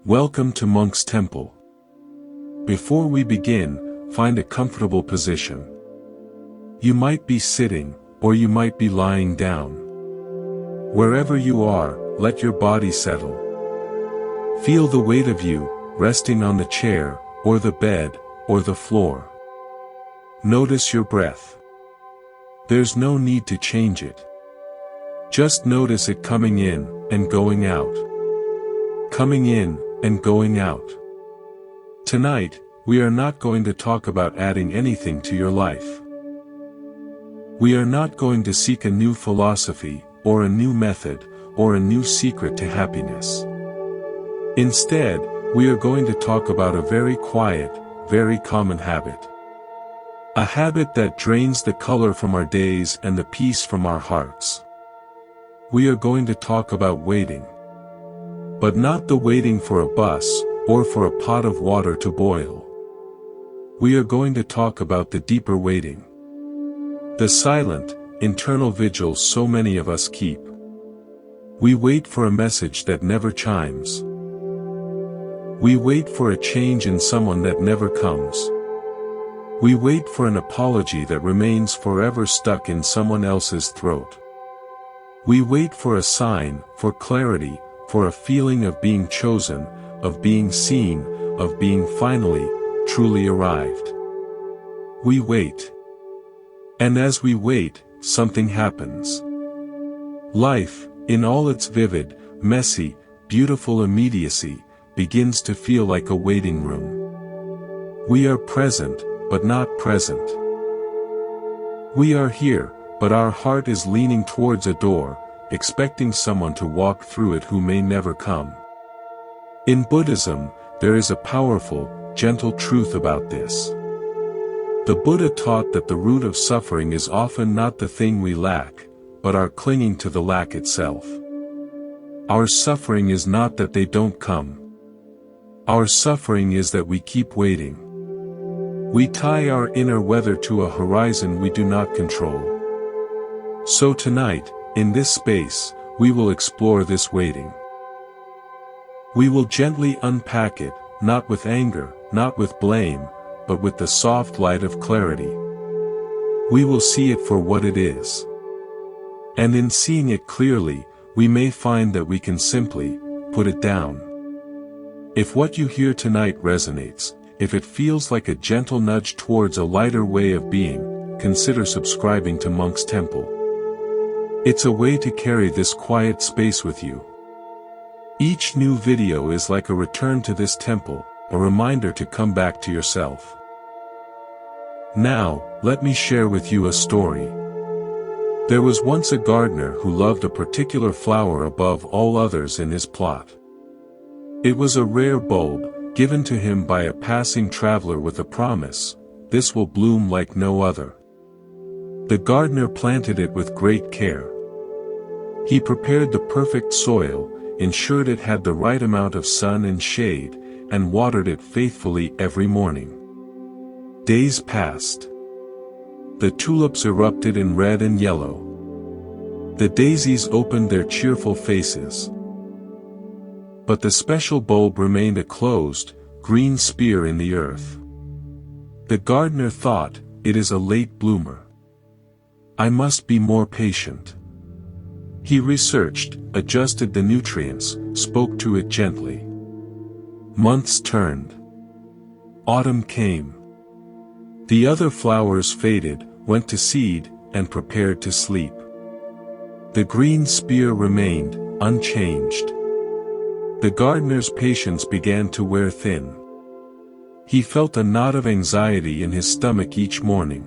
Welcome to Monk's Temple. Before we begin, find a comfortable position. You might be sitting, or you might be lying down. Wherever you are, let your body settle. Feel the weight of you, resting on the chair, or the bed, or the floor. Notice your breath. There's no need to change it. Just notice it coming in, and going out. Coming in, and going out. Tonight, we are not going to talk about adding anything to your life. We are not going to seek a new philosophy, or a new method, or a new secret to happiness. Instead, we are going to talk about a very quiet, very common habit. A habit that drains the color from our days and the peace from our hearts. We are going to talk about waiting. But not the waiting for a bus, or for a pot of water to boil. We are going to talk about the deeper waiting. The silent, internal vigil so many of us keep. We wait for a message that never chimes. We wait for a change in someone that never comes. We wait for an apology that remains forever stuck in someone else's throat. We wait for a sign, for clarity, for a feeling of being chosen, of being seen, of being finally, truly arrived. We wait. And as we wait, something happens. Life, in all its vivid, messy, beautiful immediacy, begins to feel like a waiting room. We are present, but not present. We are here, but our heart is leaning towards a door, expecting someone to walk through it who may never come. In Buddhism, there is a powerful, gentle truth about this. The Buddha taught that the root of suffering is often not the thing we lack, but our clinging to the lack itself. Our suffering is not that they don't come. Our suffering is that we keep waiting. We tie our inner weather to a horizon we do not control. So tonight, in this space, we will explore this waiting. We will gently unpack it, not with anger, not with blame, but with the soft light of clarity. We will see it for what it is. And in seeing it clearly, we may find that we can simply put it down. If what you hear tonight resonates, if it feels like a gentle nudge towards a lighter way of being, consider subscribing to Monk's Temple. It's a way to carry this quiet space with you. Each new video is like a return to this temple, a reminder to come back to yourself. Now, let me share with you a story. There was once a gardener who loved a particular flower above all others in his plot. It was a rare bulb, given to him by a passing traveler with a promise, "This will bloom like no other." The gardener planted it with great care. He prepared the perfect soil, ensured it had the right amount of sun and shade, and watered it faithfully every morning. Days passed. The tulips erupted in red and yellow. The daisies opened their cheerful faces. But the special bulb remained a closed, green spear in the earth. The gardener thought, "It is a late bloomer. I must be more patient." He researched, adjusted the nutrients, spoke to it gently. Months turned. Autumn came. The other flowers faded, went to seed, and prepared to sleep. The green spear remained, unchanged. The gardener's patience began to wear thin. He felt a knot of anxiety in his stomach each morning.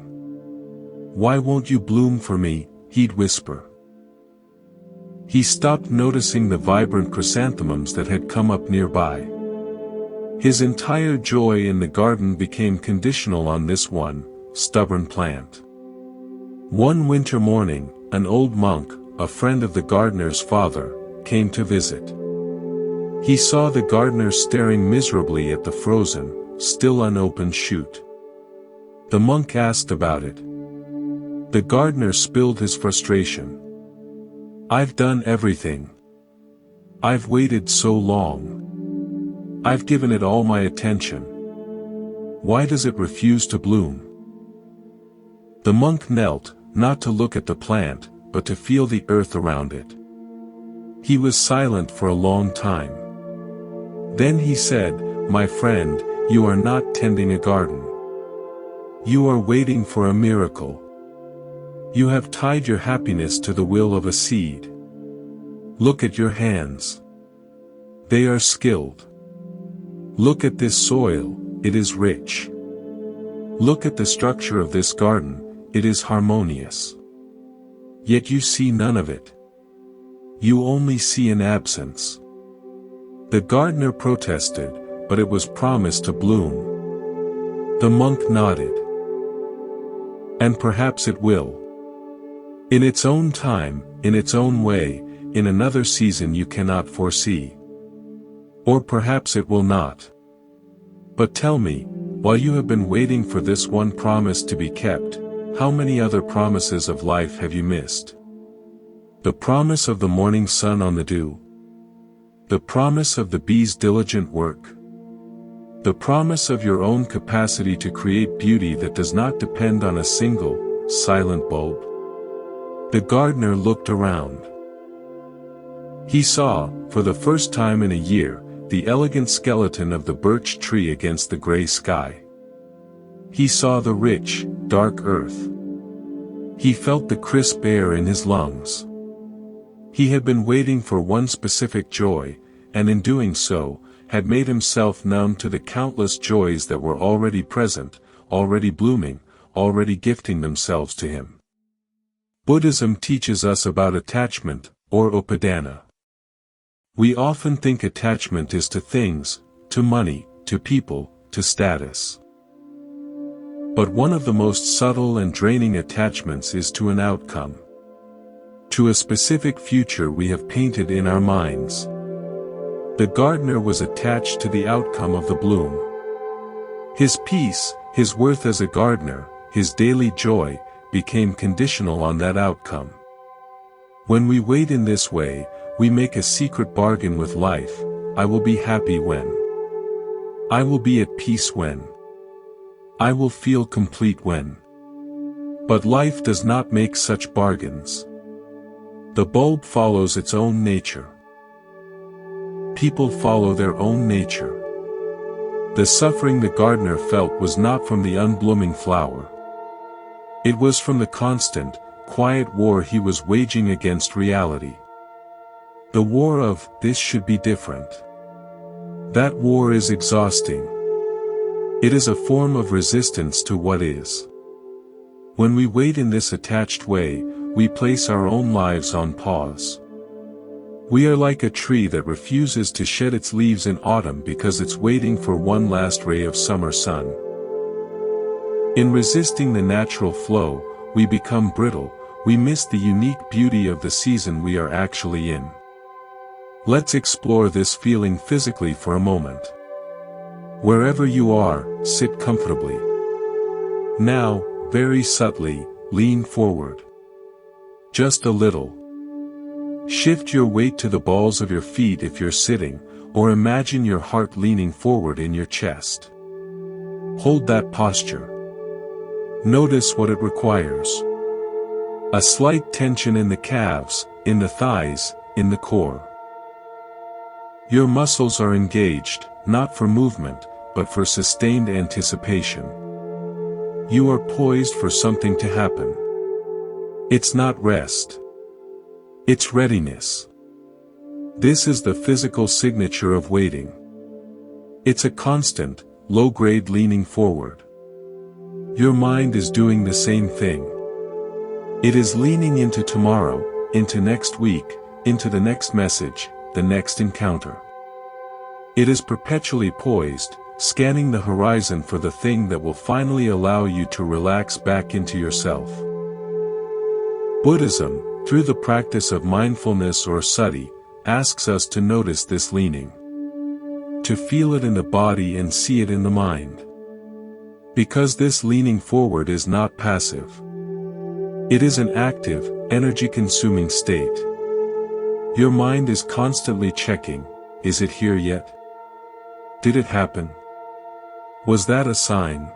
"Why won't you bloom for me?" he'd whisper. He stopped noticing the vibrant chrysanthemums that had come up nearby. His entire joy in the garden became conditional on this one, stubborn plant. One winter morning, an old monk, a friend of the gardener's father, came to visit. He saw the gardener staring miserably at the frozen, still unopened shoot. The monk asked about it. The gardener spilled his frustration. "I've done everything. I've waited so long. I've given it all my attention. Why does it refuse to bloom? The monk knelt, not to look at the plant, but to feel the earth around it. He was silent for a long time. Then he said, "My friend, you are not tending a garden. You are waiting for a miracle. You have tied your happiness to the will of a seed. Look at your hands. They are skilled. Look at this soil, it is rich. Look at the structure of this garden, it is harmonious. Yet you see none of it. You only see an absence." The gardener protested, but it was promised to bloom. The monk nodded. "And perhaps it will. In its own time, in its own way, in another season you cannot foresee. Or perhaps it will not. But tell me, while you have been waiting for this one promise to be kept, how many other promises of life have you missed? The promise of the morning sun on the dew. The promise of the bee's diligent work. The promise of your own capacity to create beauty that does not depend on a single, silent bulb." The gardener looked around. He saw, for the first time in a year, the elegant skeleton of the birch tree against the gray sky. He saw the rich, dark earth. He felt the crisp air in his lungs. He had been waiting for one specific joy, and in doing so, had made himself numb to the countless joys that were already present, already blooming, already gifting themselves to him. Buddhism teaches us about attachment, or upadana. We often think attachment is to things, to money, to people, to status. But one of the most subtle and draining attachments is to an outcome. To a specific future we have painted in our minds. The gardener was attached to the outcome of the bloom. His peace, his worth as a gardener, his daily joy, became conditional on that outcome. When we wait in this way, we make a secret bargain with life. I will be happy when. I will be at peace when. I will feel complete when. But life does not make such bargains. The bulb follows its own nature. People follow their own nature. The suffering the gardener felt was not from the unblooming flower. It was from the constant, quiet war he was waging against reality. The war of, this should be different. That war is exhausting. It is a form of resistance to what is. When we wait in this attached way, we place our own lives on pause. We are like a tree that refuses to shed its leaves in autumn because it's waiting for one last ray of summer sun. In resisting the natural flow, we become brittle, we miss the unique beauty of the season we are actually in. Let's explore this feeling physically for a moment. Wherever you are, sit comfortably. Now, very subtly, lean forward. Just a little. Shift your weight to the balls of your feet if you're sitting, or imagine your heart leaning forward in your chest. Hold that posture. Notice what it requires. A slight tension in the calves, in the thighs, in the core. Your muscles are engaged, not for movement, but for sustained anticipation. You are poised for something to happen. It's not rest. It's readiness. This is the physical signature of waiting. It's a constant, low-grade leaning forward. Your mind is doing the same thing. It is leaning into tomorrow, into next week, into the next message, the next encounter. It is perpetually poised, scanning the horizon for the thing that will finally allow you to relax back into yourself. Buddhism, through the practice of mindfulness or sati, asks us to notice this leaning. To feel it in the body and see it in the mind. Because this leaning forward is not passive. It is an active, energy-consuming state. Your mind is constantly checking, is it here yet? Did it happen? Was that a sign?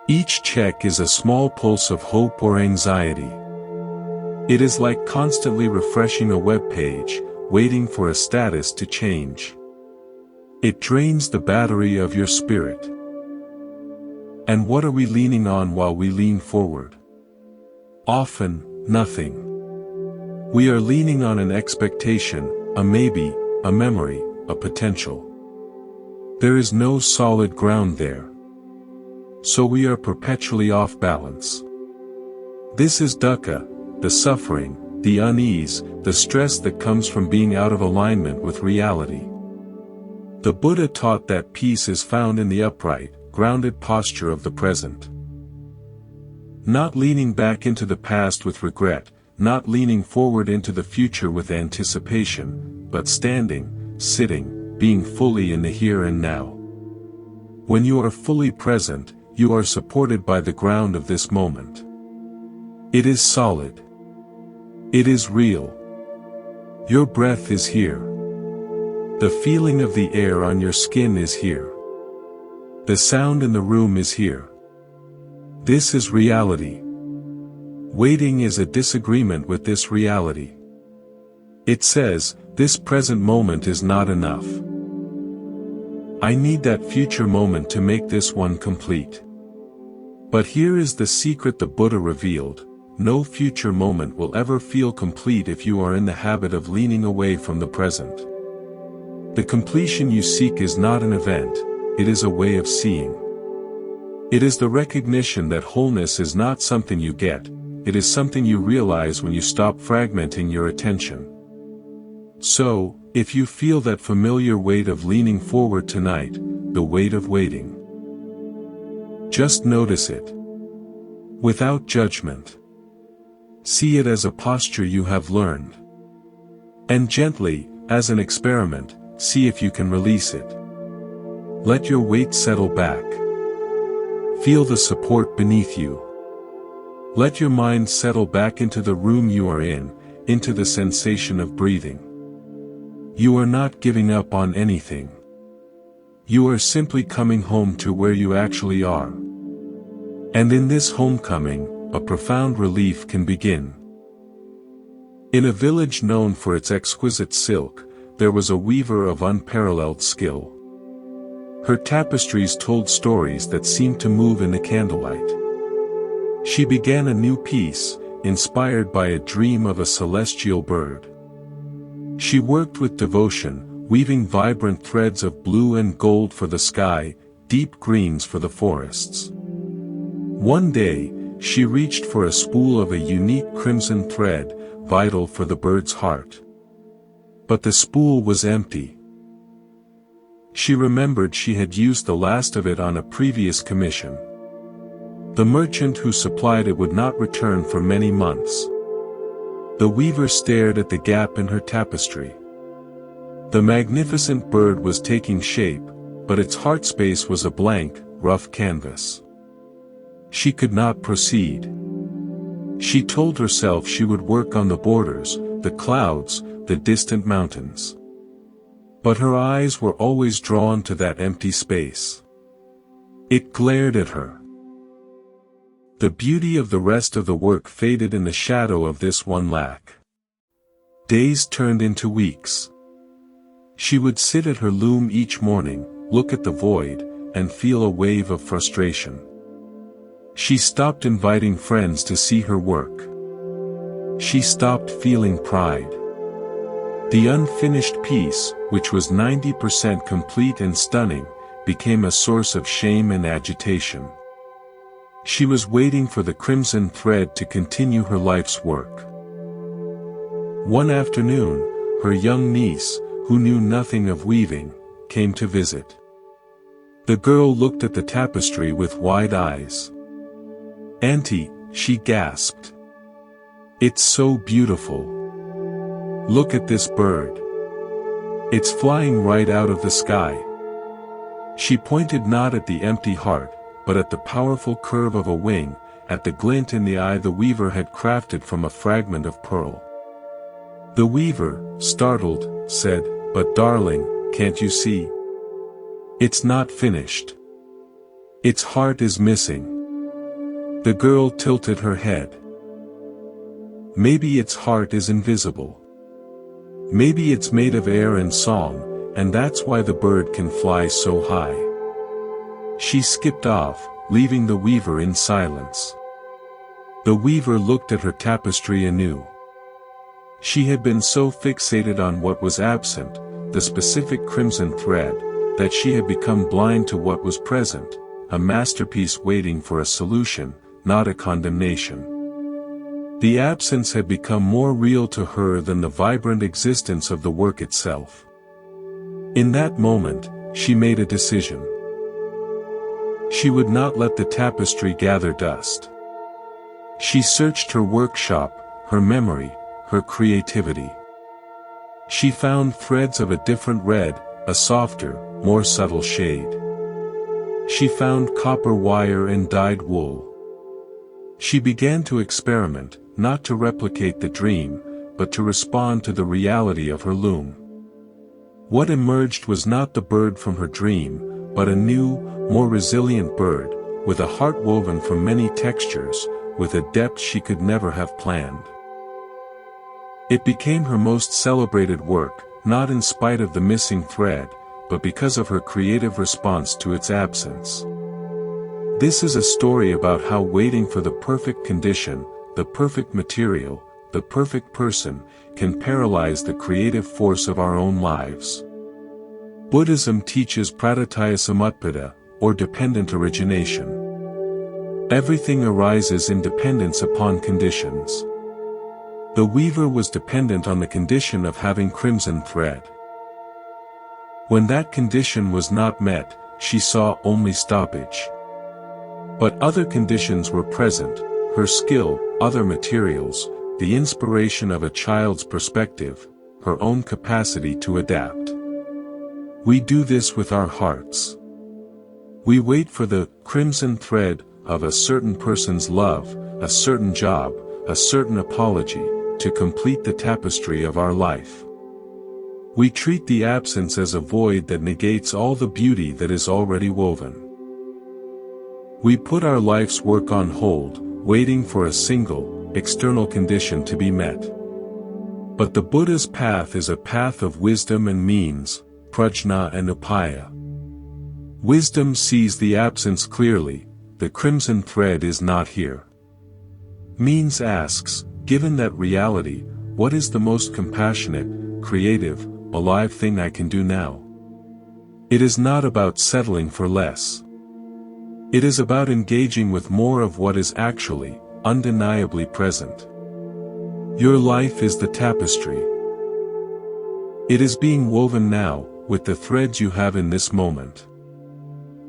Each check is a small pulse of hope or anxiety. It is like constantly refreshing a web page, waiting for a status to change. It drains the battery of your spirit. And what are we leaning on while we lean forward? Often, nothing. We are leaning on an expectation, a maybe, a memory, a potential. There is no solid ground there. So we are perpetually off balance. This is dukkha, the suffering, the unease, the stress that comes from being out of alignment with reality. The Buddha taught that peace is found in the upright, grounded posture of the present. Not leaning back into the past with regret, not leaning forward into the future with anticipation, but standing, sitting, being fully in the here and now. When you are fully present, you are supported by the ground of this moment. It is solid. It is real. Your breath is here. The feeling of the air on your skin is here. The sound in the room is here. This is reality. Waiting is a disagreement with this reality. It says, this present moment is not enough. I need that future moment to make this one complete. But here is the secret the Buddha revealed: no future moment will ever feel complete if you are in the habit of leaning away from the present. The completion you seek is not an event, it is a way of seeing. It is the recognition that wholeness is not something you get, it is something you realize when you stop fragmenting your attention. So, if you feel that familiar weight of leaning forward tonight, the weight of waiting, just notice it. Without judgment. See it as a posture you have learned. And gently, as an experiment, see if you can release it. Let your weight settle back. Feel the support beneath you. Let your mind settle back into the room you are in, into the sensation of breathing. You are not giving up on anything. You are simply coming home to where you actually are. And in this homecoming, a profound relief can begin. In a village known for its exquisite silk, there was a weaver of unparalleled skill. Her tapestries told stories that seemed to move in the candlelight. She began a new piece, inspired by a dream of a celestial bird. She worked with devotion, weaving vibrant threads of blue and gold for the sky, deep greens for the forests. One day, she reached for a spool of a unique crimson thread, vital for the bird's heart. But the spool was empty. She remembered she had used the last of it on a previous commission. The merchant who supplied it would not return for many months. The weaver stared at the gap in her tapestry. The magnificent bird was taking shape, but its heart space was a blank, rough canvas. She could not proceed. She told herself she would work on the borders, the clouds, the distant mountains. But her eyes were always drawn to that empty space. It glared at her. The beauty of the rest of the work faded in the shadow of this one lack. Days turned into weeks. She would sit at her loom each morning, look at the void, and feel a wave of frustration. She stopped inviting friends to see her work. She stopped feeling pride. The unfinished piece, which was 90% complete and stunning, became a source of shame and agitation. She was waiting for the crimson thread to continue her life's work. One afternoon, her young niece, who knew nothing of weaving, came to visit. The girl looked at the tapestry with wide eyes. "Auntie," she gasped. "It's so beautiful. Look at this bird. It's flying right out of the sky." She pointed not at the empty heart, but at the powerful curve of a wing, at the glint in the eye the weaver had crafted from a fragment of pearl. The weaver, startled, said, "But darling, can't you see? It's not finished. Its heart is missing. The girl tilted her head. Maybe its heart is invisible. Maybe it's made of air and song, and that's why the bird can fly so high. She skipped off, leaving the weaver in silence. The weaver looked at her tapestry anew. She had been so fixated on what was absent, the specific crimson thread, that she had become blind to what was present, a masterpiece waiting for a solution, not a condemnation. The absence had become more real to her than the vibrant existence of the work itself. In that moment, she made a decision. She would not let the tapestry gather dust. She searched her workshop, her memory, her creativity. She found threads of a different red, a softer, more subtle shade. She found copper wire and dyed wool. She began to experiment, not to replicate the dream, but to respond to the reality of her loom. What emerged was not the bird from her dream, but a new, more resilient bird, with a heart woven from many textures, with a depth she could never have planned. It became her most celebrated work, not in spite of the missing thread, but because of her creative response to its absence. This is a story about how waiting for the perfect condition, the perfect material, the perfect person, can paralyze the creative force of our own lives. Buddhism teaches pratyaya samutpada, or dependent origination. Everything arises in dependence upon conditions. The weaver was dependent on the condition of having crimson thread. When that condition was not met, she saw only stoppage. But other conditions were present, her skill, other materials, the inspiration of a child's perspective, her own capacity to adapt. We do this with our hearts. We wait for the crimson thread of a certain person's love, a certain job, a certain apology, to complete the tapestry of our life. We treat the absence as a void that negates all the beauty that is already woven. We put our life's work on hold, waiting for a single, external condition to be met. But the Buddha's path is a path of wisdom and means, prajna and upaya. Wisdom sees the absence clearly, the crimson thread is not here. Means asks, given that reality, what is the most compassionate, creative, alive thing I can do now? It is not about settling for less. It is about engaging with more of what is actually, undeniably present. Your life is the tapestry. It is being woven now, with the threads you have in this moment.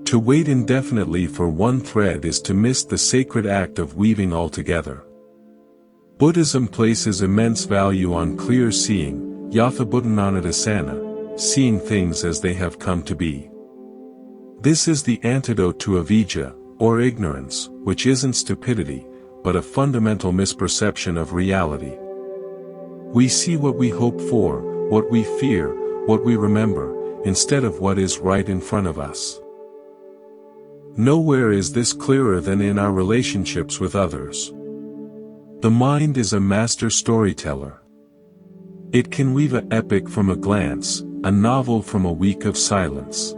To wait indefinitely for one thread is to miss the sacred act of weaving altogether. Buddhism places immense value on clear seeing, yathabhutananadasana, seeing things as they have come to be. This is the antidote to avijja, or ignorance, which isn't stupidity, but a fundamental misperception of reality. We see what we hope for, what we fear, what we remember, instead of what is right in front of us. Nowhere is this clearer than in our relationships with others. The mind is a master storyteller. It can weave an epic from a glance, a novel from a week of silence.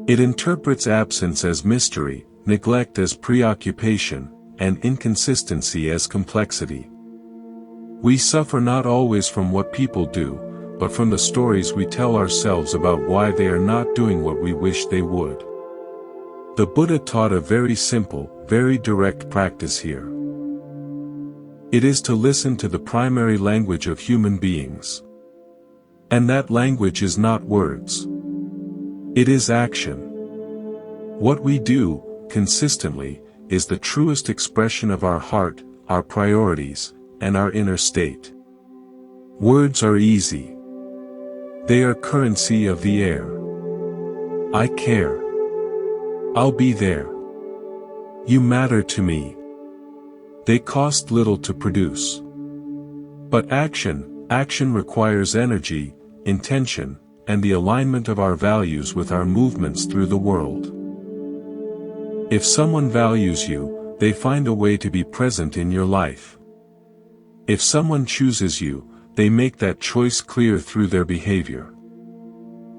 It interprets absence as mystery, neglect as preoccupation, and inconsistency as complexity. We suffer not always from what people do, but from the stories we tell ourselves about why they are not doing what we wish they would. The Buddha taught a very simple, very direct practice here. It is to listen to the primary language of human beings. And that language is not words. It is action. What we do, consistently, is the truest expression of our heart, our priorities, and our inner state. Words are easy. They are currency of the air. I care. I'll be there. You matter to me. They cost little to produce. But action requires energy, intention, and the alignment of our values with our movements through the world. If someone values you, they find a way to be present in your life. If someone chooses you, they make that choice clear through their behavior.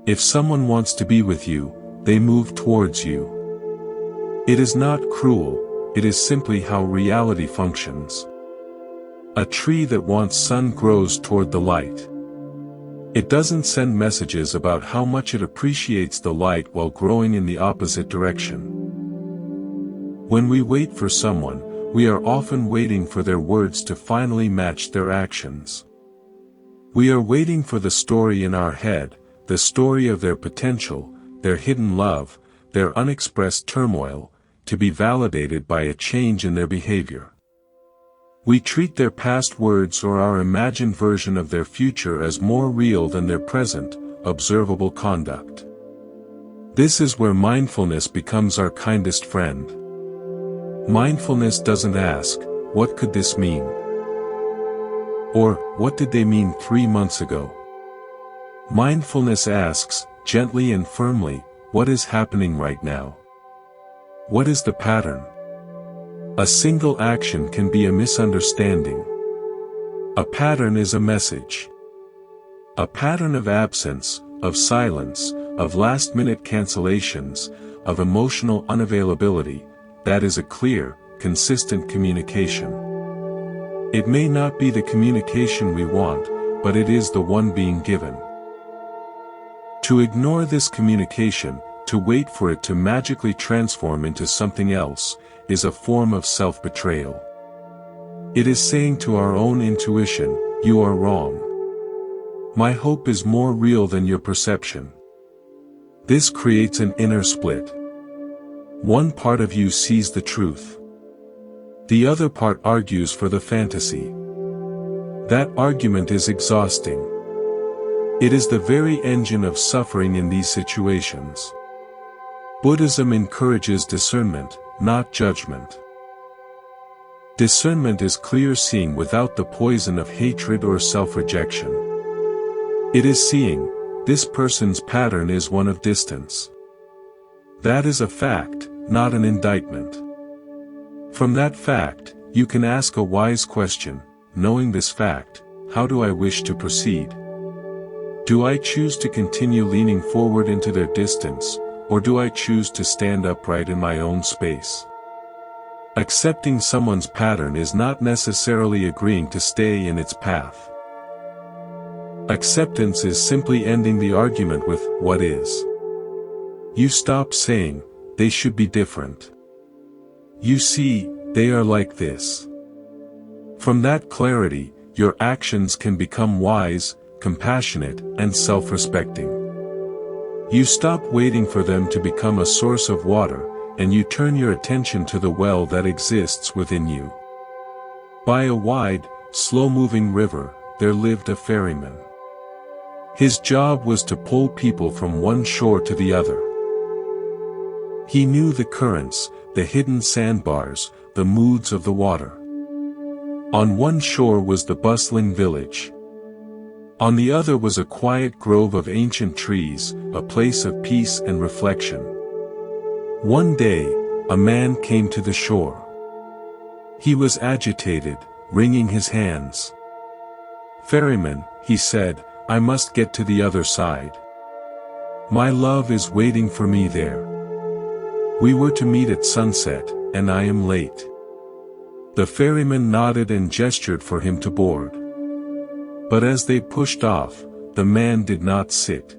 If someone wants to be with you, they move towards you. It is not cruel, it is simply how reality functions. A tree that wants sun grows toward the light. It doesn't send messages about how much it appreciates the light while growing in the opposite direction. When we wait for someone, we are often waiting for their words to finally match their actions. We are waiting for the story in our head, the story of their potential, their hidden love, their unexpressed turmoil, to be validated by a change in their behavior. We treat their past words or our imagined version of their future as more real than their present, observable conduct. This is where mindfulness becomes our kindest friend. Mindfulness doesn't ask, "What could this mean?" or "What did they mean 3 months ago?" Mindfulness asks, gently and firmly, "What is happening right now? What is the pattern?" A single action can be a misunderstanding. A pattern is a message. A pattern of absence, of silence, of last-minute cancellations, of emotional unavailability, that is a clear, consistent communication. It may not be the communication we want, but it is the one being given. To ignore this communication, to wait for it to magically transform into something else, is a form of self-betrayal. It is saying to our own intuition, "You are wrong. My hope is more real than your perception." This creates an inner split. One part of you sees the truth. The other part argues for the fantasy. That argument is exhausting. It is the very engine of suffering in these situations. Buddhism encourages discernment, not judgment. Discernment is clear seeing without the poison of hatred or self-rejection. It is seeing, this person's pattern is one of distance. That is a fact, not an indictment. From that fact, you can ask a wise question: knowing this fact, how do I wish to proceed? Do I choose to continue leaning forward into their distance, or do I choose to stand upright in my own space? Accepting someone's pattern is not necessarily agreeing to stay in its path. Acceptance is simply ending the argument with "what is." You stop saying, "They should be different." You see, "They are like this." From that clarity, your actions can become wise, compassionate, and self-respecting. You stop waiting for them to become a source of water, and you turn your attention to the well that exists within you. By a wide, slow-moving river, there lived a ferryman. His job was to pull people from one shore to the other. He knew the currents, the hidden sandbars, the moods of the water. On one shore was the bustling village. On the other was a quiet grove of ancient trees, a place of peace and reflection. One day, a man came to the shore. He was agitated, wringing his hands. "Ferryman," he said, "I must get to the other side. My love is waiting for me there. We were to meet at sunset, and I am late." The ferryman nodded and gestured for him to board. But as they pushed off, the man did not sit.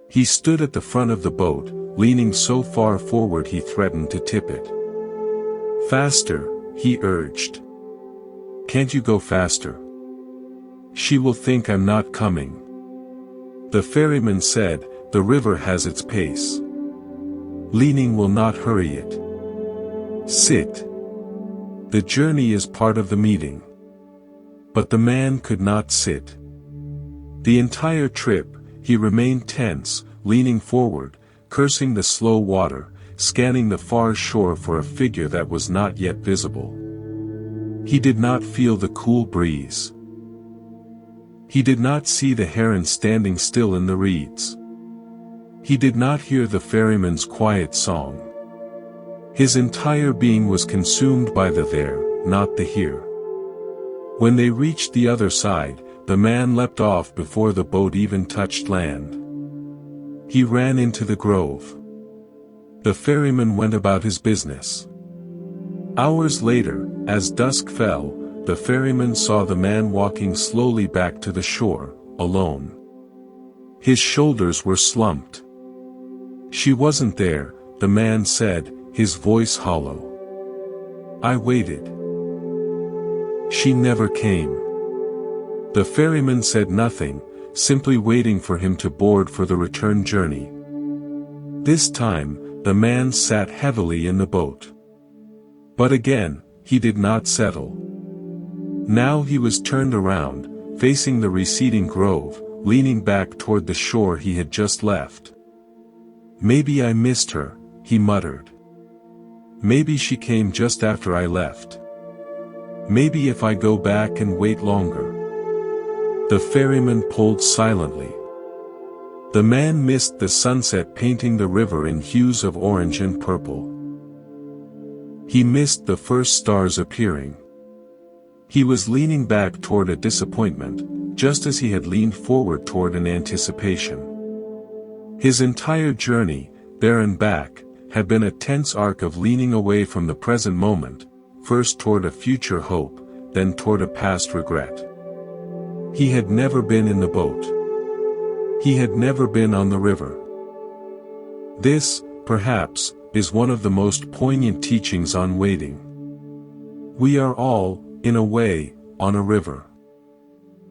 He stood at the front of the boat, leaning so far forward he threatened to tip it. "Faster," he urged. "Can't you go faster? She will think I'm not coming." The ferryman said, "The river has its pace. Leaning will not hurry it. Sit. The journey is part of the meeting." But the man could not sit. The entire trip, he remained tense, leaning forward, cursing the slow water, scanning the far shore for a figure that was not yet visible. He did not feel the cool breeze. He did not see the heron standing still in the reeds. He did not hear the ferryman's quiet song. His entire being was consumed by the there, not the here. When they reached the other side, the man leapt off before the boat even touched land. He ran into the grove. The ferryman went about his business. Hours later, as dusk fell, the ferryman saw the man walking slowly back to the shore, alone. His shoulders were slumped. "She wasn't there," the man said, his voice hollow. "I waited. She never came." The ferryman said nothing, simply waiting for him to board for the return journey. This time, the man sat heavily in the boat. But again, he did not settle. Now he was turned around, facing the receding grove, leaning back toward the shore he had just left. "Maybe I missed her," he muttered. "Maybe she came just after I left. Maybe if I go back and wait longer." The ferryman pulled silently. The man missed the sunset painting the river in hues of orange and purple. He missed the first stars appearing. He was leaning back toward a disappointment, just as he had leaned forward toward an anticipation. His entire journey, there and back, had been a tense arc of leaning away from the present moment, first toward a future hope, then toward a past regret. He had never been in the boat. He had never been on the river. This, perhaps, is one of the most poignant teachings on waiting. We are all, in a way, on a river.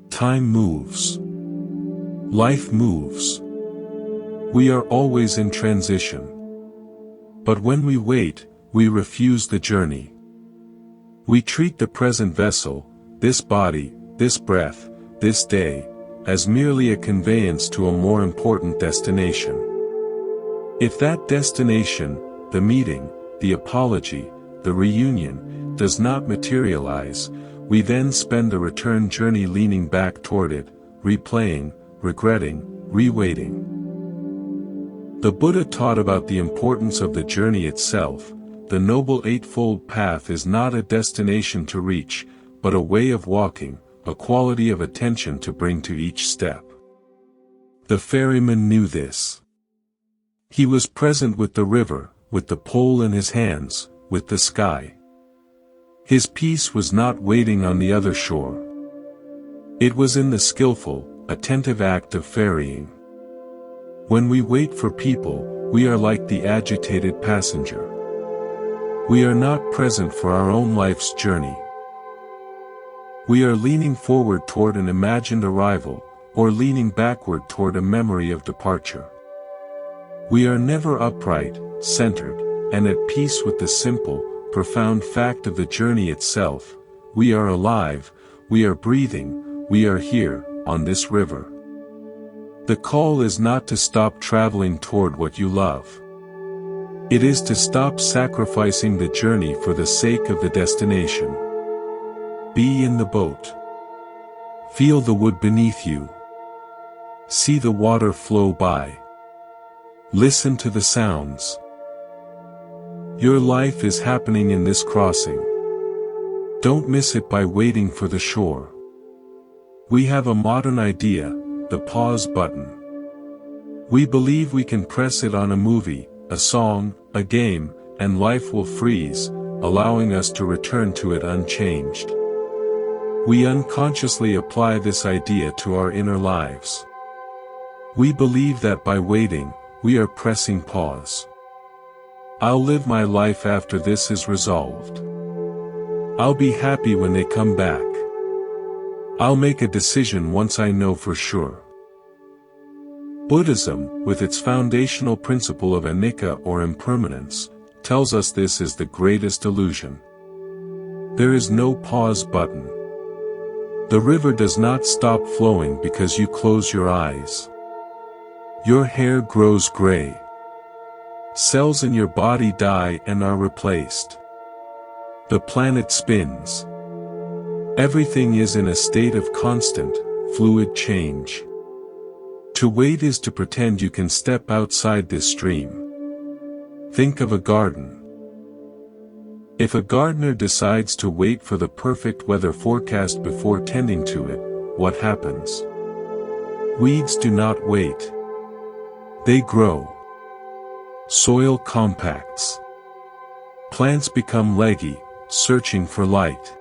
Time moves. Life moves. We are always in transition. But when we wait, we refuse the journey. We treat the present vessel, this body, this breath, this day, as merely a conveyance to a more important destination. If that destination, the meeting, the apology, the reunion, does not materialize, we then spend the return journey leaning back toward it, replaying, regretting, rewaiting. The Buddha taught about the importance of the journey itself. The Noble Eightfold Path is not a destination to reach, but a way of walking, a quality of attention to bring to each step. The ferryman knew this. He was present with the river, with the pole in his hands, with the sky. His peace was not waiting on the other shore. It was in the skillful, attentive act of ferrying. When we wait for people, we are like the agitated passenger. We are not present for our own life's journey. We are leaning forward toward an imagined arrival, or leaning backward toward a memory of departure. We are never upright, centered, and at peace with the simple, profound fact of the journey itself. We are alive, we are breathing, we are here, on this river. The call is not to stop traveling toward what you love. It is to stop sacrificing the journey for the sake of the destination. Be in the boat. Feel the wood beneath you. See the water flow by. Listen to the sounds. Your life is happening in this crossing. Don't miss it by waiting for the shore. We have a modern idea, the pause button. We believe we can press it on a movie, a song, a game, and life will freeze, allowing us to return to it unchanged. We unconsciously apply this idea to our inner lives. We believe that by waiting, we are pressing pause. I'll live my life after this is resolved. I'll be happy when they come back. I'll make a decision once I know for sure. Buddhism, with its foundational principle of anicca or impermanence, tells us this is the greatest illusion. There is no pause button. The river does not stop flowing because you close your eyes. Your hair grows gray. Cells in your body die and are replaced. The planet spins. Everything is in a state of constant, fluid change. To wait is to pretend you can step outside this stream. Think of a garden. If a gardener decides to wait for the perfect weather forecast before tending to it, what happens? Weeds do not wait. They grow. Soil compacts. Plants become leggy, searching for light.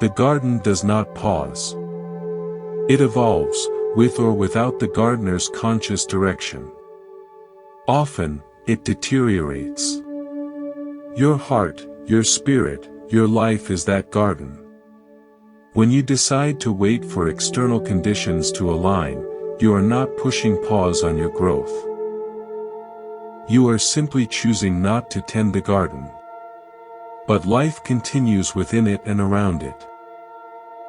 The garden does not pause. It evolves, with or without the gardener's conscious direction. Often, it deteriorates. Your heart, your spirit, your life is that garden. When you decide to wait for external conditions to align, you are not pushing pause on your growth. You are simply choosing not to tend the garden. But life continues within it and around it.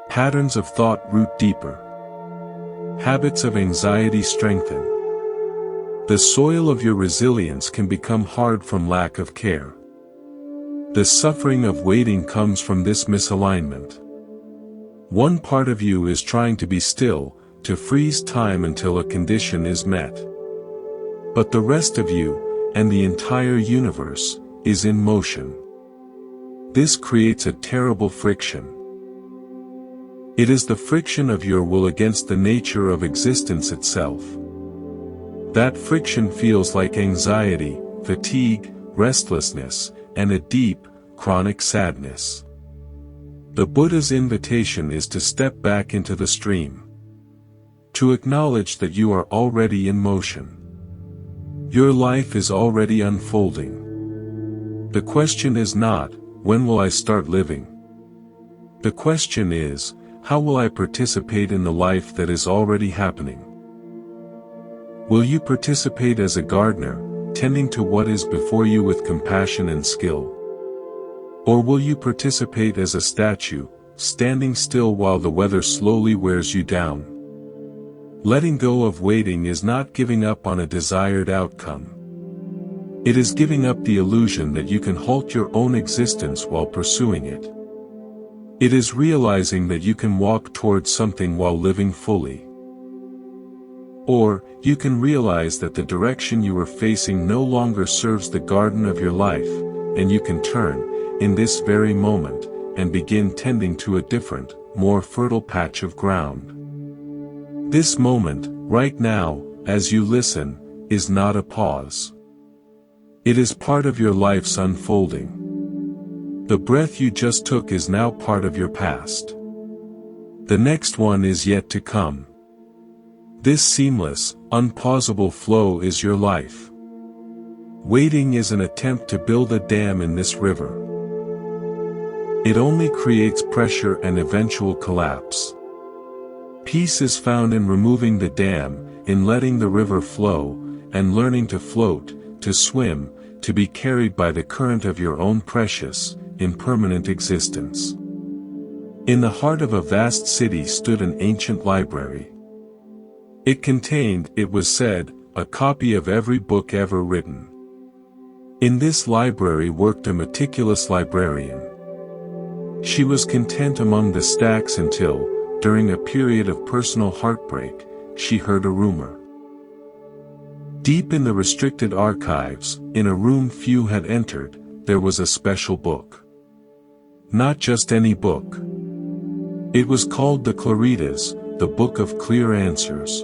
Patterns of thought root deeper. Habits of anxiety strengthen. The soil of your resilience can become hard from lack of care. The suffering of waiting comes from this misalignment. One part of you is trying to be still, to freeze time until a condition is met. But the rest of you, and the entire universe, is in motion. This creates a terrible friction. It is the friction of your will against the nature of existence itself. That friction feels like anxiety, fatigue, restlessness, and a deep, chronic sadness. The Buddha's invitation is to step back into the stream. To acknowledge that you are already in motion. Your life is already unfolding. The question is not, when will I start living? The question is, how will I participate in the life that is already happening? Will you participate as a gardener, tending to what is before you with compassion and skill? Or will you participate as a statue, standing still while the weather slowly wears you down? Letting go of waiting is not giving up on a desired outcome. It is giving up the illusion that you can halt your own existence while pursuing it. It is realizing that you can walk towards something while living fully. Or, you can realize that the direction you are facing no longer serves the garden of your life, and you can turn, in this very moment, and begin tending to a different, more fertile patch of ground. This moment, right now, as you listen, is not a pause. It is part of your life's unfolding. The breath you just took is now part of your past. The next one is yet to come. This seamless, unpausable flow is your life. Waiting is an attempt to build a dam in this river. It only creates pressure and eventual collapse. Peace is found in removing the dam, in letting the river flow, and learning to float, to swim, to be carried by the current of your own precious, impermanent existence. In the heart of a vast city stood an ancient library. It contained, it was said, a copy of every book ever written. In this library worked a meticulous librarian. She was content among the stacks until, during a period of personal heartbreak, she heard a rumor. Deep in the restricted archives, in a room few had entered, there was a special book. Not just any book. It was called the Curated, the Book of Clear Answers.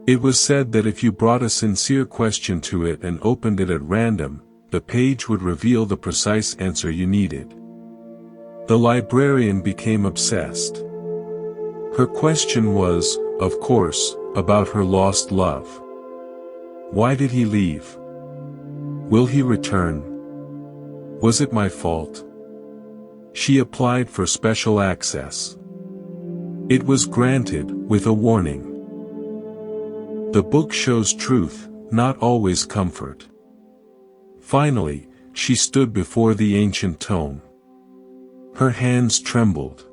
It was said that if you brought a sincere question to it and opened it at random, the page would reveal the precise answer you needed. The librarian became obsessed. Her question was, of course, about her lost love. Why did he leave? Will he return? Was it my fault? She applied for special access. It was granted, with a warning. The book shows truth, not always comfort. Finally, she stood before the ancient tome. Her hands trembled.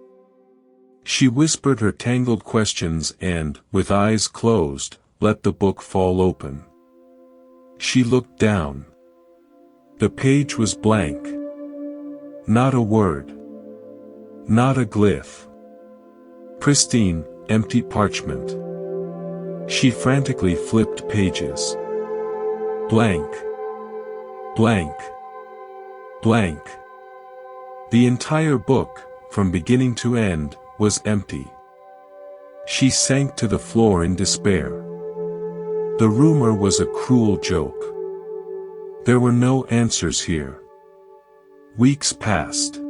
She whispered her tangled questions and, with eyes closed, let the book fall open. She looked down. The page was blank. Not a word. Not a glyph. Pristine, empty parchment. She frantically flipped pages. Blank. Blank. Blank. The entire book, from beginning to end, was empty. She sank to the floor in despair. The rumor was a cruel joke. There were no answers here. Weeks passed.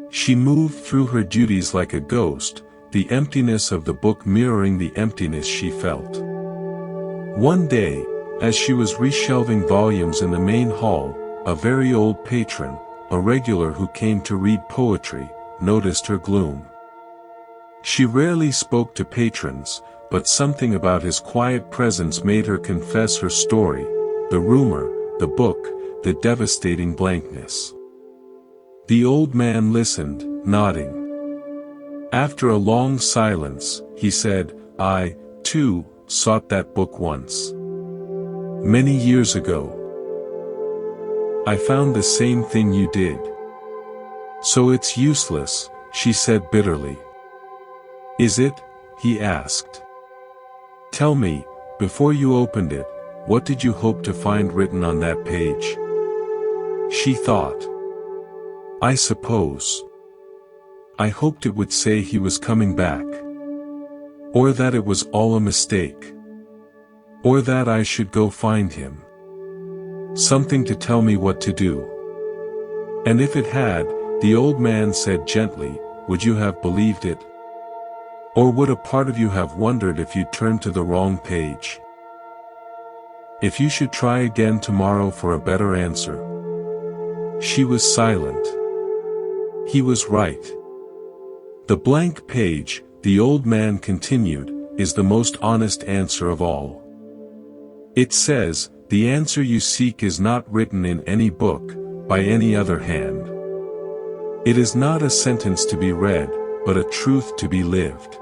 She moved through her duties like a ghost, the emptiness of the book mirroring the emptiness she felt. One day, as she was reshelving volumes in the main hall, a very old patron, a regular who came to read poetry, noticed her gloom. She rarely spoke to patrons, but something about his quiet presence made her confess her story, the rumor, the book, the devastating blankness. The old man listened, nodding. After a long silence, he said, "I, too, sought that book once. Many years ago. I found the same thing you did. So it's useless," she said bitterly. "Is it?" he asked. "Tell me, before you opened it, what did you hope to find written on that page?" She thought. "I suppose. I hoped it would say he was coming back. Or that it was all a mistake. Or that I should go find him. Something to tell me what to do. And if it had," the old man said gently, "would you have believed it? Or would a part of you have wondered if you turned to the wrong page? If you should try again tomorrow for a better answer?" She was silent. He was right. The blank page, the old man continued, is the most honest answer of all. It says, the answer you seek is not written in any book, by any other hand. It is not a sentence to be read, but a truth to be lived.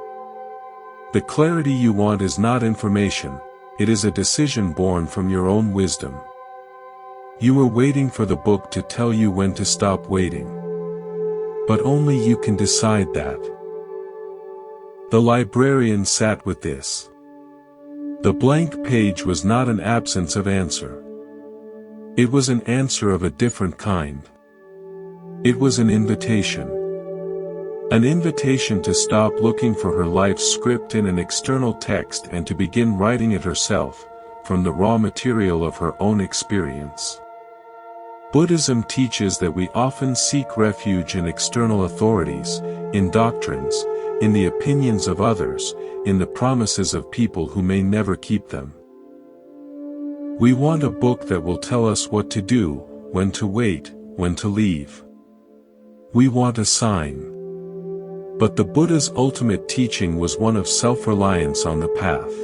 The clarity you want is not information, it is a decision born from your own wisdom. You were waiting for the book to tell you when to stop waiting. But only you can decide that. The librarian sat with this. The blank page was not an absence of answer. It was an answer of a different kind. It was an invitation. An invitation to stop looking for her life's script in an external text and to begin writing it herself, from the raw material of her own experience. Buddhism teaches that we often seek refuge in external authorities, in doctrines, in the opinions of others, in the promises of people who may never keep them. We want a book that will tell us what to do, when to wait, when to leave. We want a sign. But the Buddha's ultimate teaching was one of self-reliance on the path.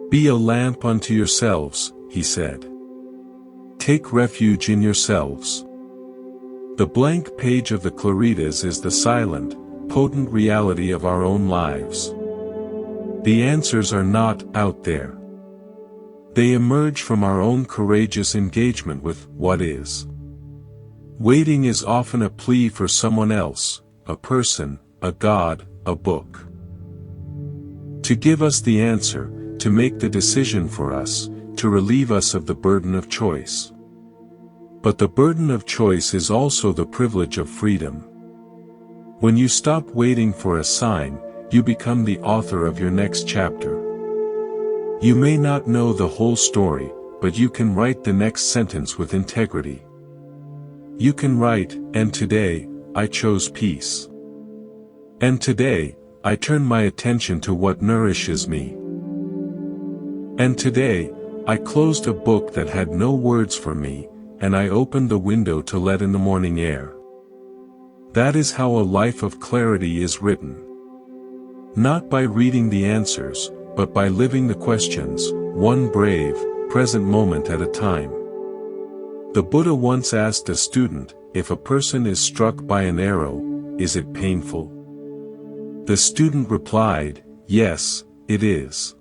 "Be a lamp unto yourselves," he said. "Take refuge in yourselves." The blank page of the Claritas is the silent, potent reality of our own lives. The answers are not out there. They emerge from our own courageous engagement with what is. Waiting is often a plea for someone else, a person, a God, a book. To give us the answer, to make the decision for us, to relieve us of the burden of choice. But the burden of choice is also the privilege of freedom. When you stop waiting for a sign, you become the author of your next chapter. You may not know the whole story, but you can write the next sentence with integrity. You can write, "And today, I chose peace. And today, I turn my attention to what nourishes me. And today, I closed a book that had no words for me, and I opened the window to let in the morning air." That is how a life of clarity is written. Not by reading the answers, but by living the questions, one brave, present moment at a time. The Buddha once asked a student, if a person is struck by an arrow, is it painful? The student replied, "Yes, it is."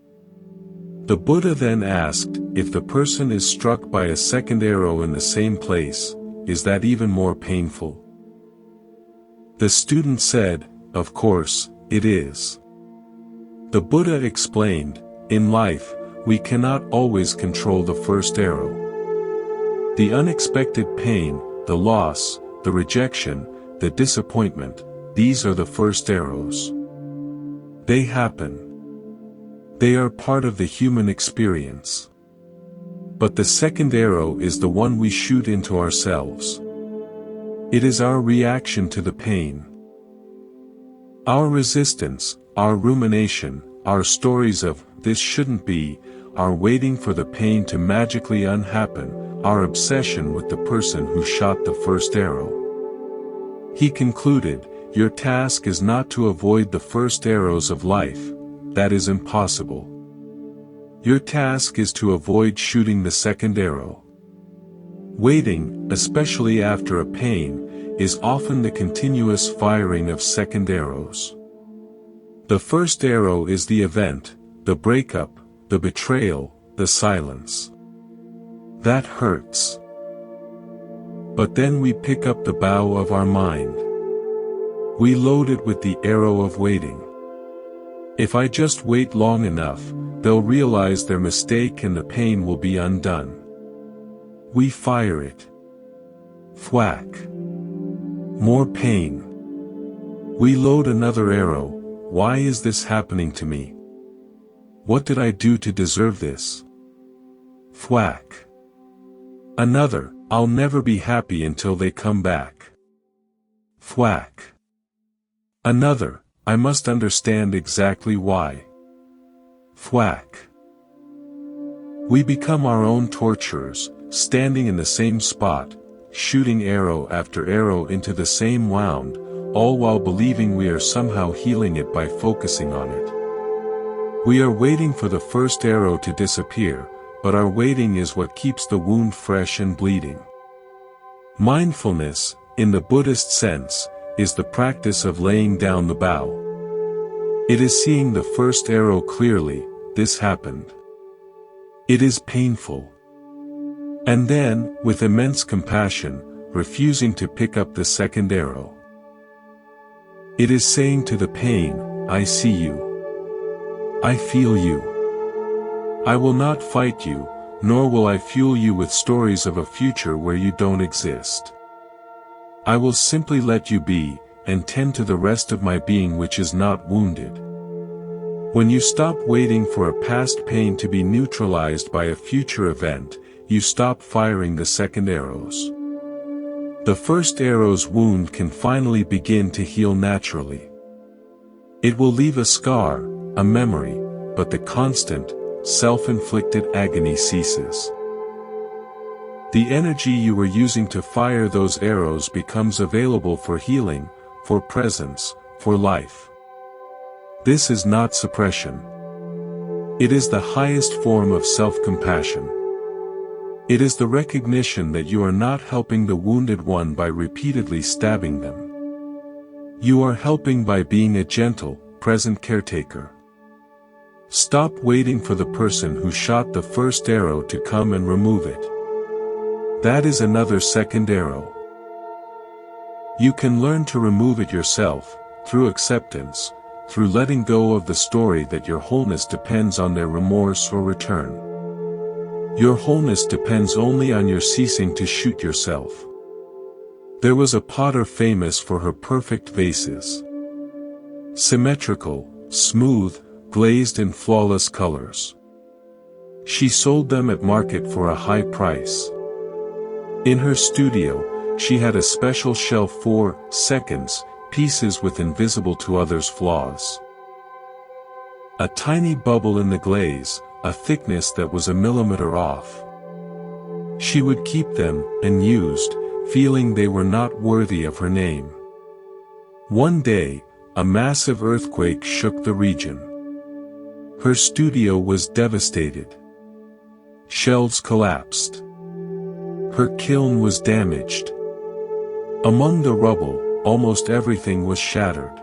The Buddha then asked, if the person is struck by a second arrow in the same place, is that even more painful? The student said, "Of course, it is. The Buddha explained, in life, we cannot always control the first arrow. The unexpected pain, the loss, the rejection, the disappointment, these are the first arrows. They happen. They are part of the human experience. But the second arrow is the one we shoot into ourselves. It is our reaction to the pain. Our resistance, our rumination, our stories of, this shouldn't be, our waiting for the pain to magically unhappen, our obsession with the person who shot the first arrow. He concluded, your task is not to avoid the first arrows of life, that is impossible. Your task is to avoid shooting the second arrow. Waiting, especially after a pain, is often the continuous firing of second arrows. The first arrow is the event, the breakup, the betrayal, the silence. That hurts. But then we pick up the bow of our mind. We load it with the arrow of waiting. If I just wait long enough, they'll realize their mistake and the pain will be undone. We fire it. Thwack. More pain. We load another arrow. Why is this happening to me? What did I do to deserve this? Thwack. Another, I'll never be happy until they come back. Thwack. Another, I must understand exactly why. Thwack. We become our own torturers, standing in the same spot, shooting arrow after arrow into the same wound, all while believing we are somehow healing it by focusing on it. We are waiting for the first arrow to disappear, but our waiting is what keeps the wound fresh and bleeding. Mindfulness, in the Buddhist sense, is the practice of laying down the bow. It is seeing the first arrow clearly, this happened. It is painful. And then, with immense compassion, refusing to pick up the second arrow. It is saying to the pain, I see you. I feel you. I will not fight you, nor will I fuel you with stories of a future where you don't exist. I will simply let you be, and tend to the rest of my being which is not wounded. When you stop waiting for a past pain to be neutralized by a future event, you stop firing the second arrows. The first arrow's wound can finally begin to heal naturally. It will leave a scar, a memory, but the constant, self-inflicted agony ceases. The energy you were using to fire those arrows becomes available for healing, for presence, for life. This is not suppression. It is the highest form of self-compassion. It is the recognition that you are not helping the wounded one by repeatedly stabbing them. You are helping by being a gentle, present caretaker. Stop waiting for the person who shot the first arrow to come and remove it. That is another second arrow. You can learn to remove it yourself, through acceptance, through letting go of the story that your wholeness depends on their remorse or return. Your wholeness depends only on your ceasing to shoot yourself. There was a potter famous for her perfect vases. Symmetrical, smooth, glazed in flawless colors. She sold them at market for a high price. In her studio, she had a special shelf for seconds, pieces with invisible to others flaws. A tiny bubble in the glaze, a thickness that was a millimeter off. She would keep them, unused, feeling they were not worthy of her name. One day, a massive earthquake shook the region. Her studio was devastated. Shelves collapsed. Her kiln was damaged. Among the rubble, almost everything was shattered.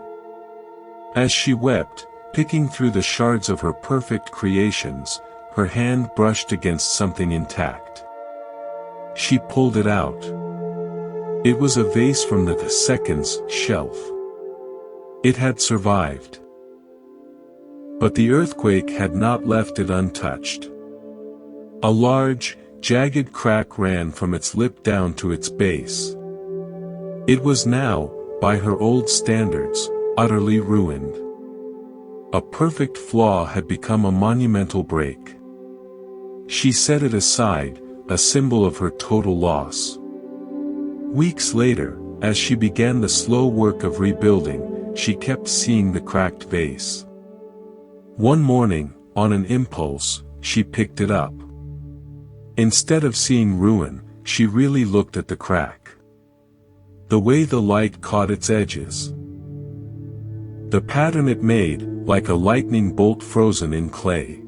As she wept, picking through the shards of her perfect creations, her hand brushed against something intact. She pulled it out. It was a vase from the seconds shelf. It had survived. But the earthquake had not left it untouched. A large, jagged crack ran from its lip down to its base. It was now, by her old standards, utterly ruined. A perfect flaw had become a monumental break. She set it aside, a symbol of her total loss. Weeks later, as she began the slow work of rebuilding, she kept seeing the cracked vase. One morning, on an impulse, she picked it up. Instead of seeing ruin, she really looked at the crack. The way the light caught its edges. The pattern it made, like a lightning bolt frozen in clay.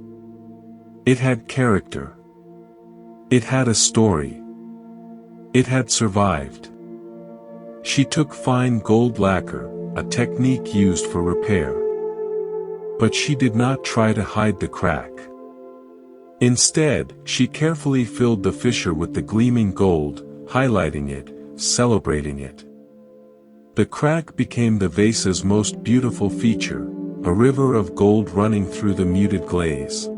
It had character. It had a story. It had survived. She took fine gold lacquer, a technique used for repair. But she did not try to hide the crack. Instead, she carefully filled the fissure with the gleaming gold, highlighting it, celebrating it. The crack became the vase's most beautiful feature, a river of gold running through the muted glaze.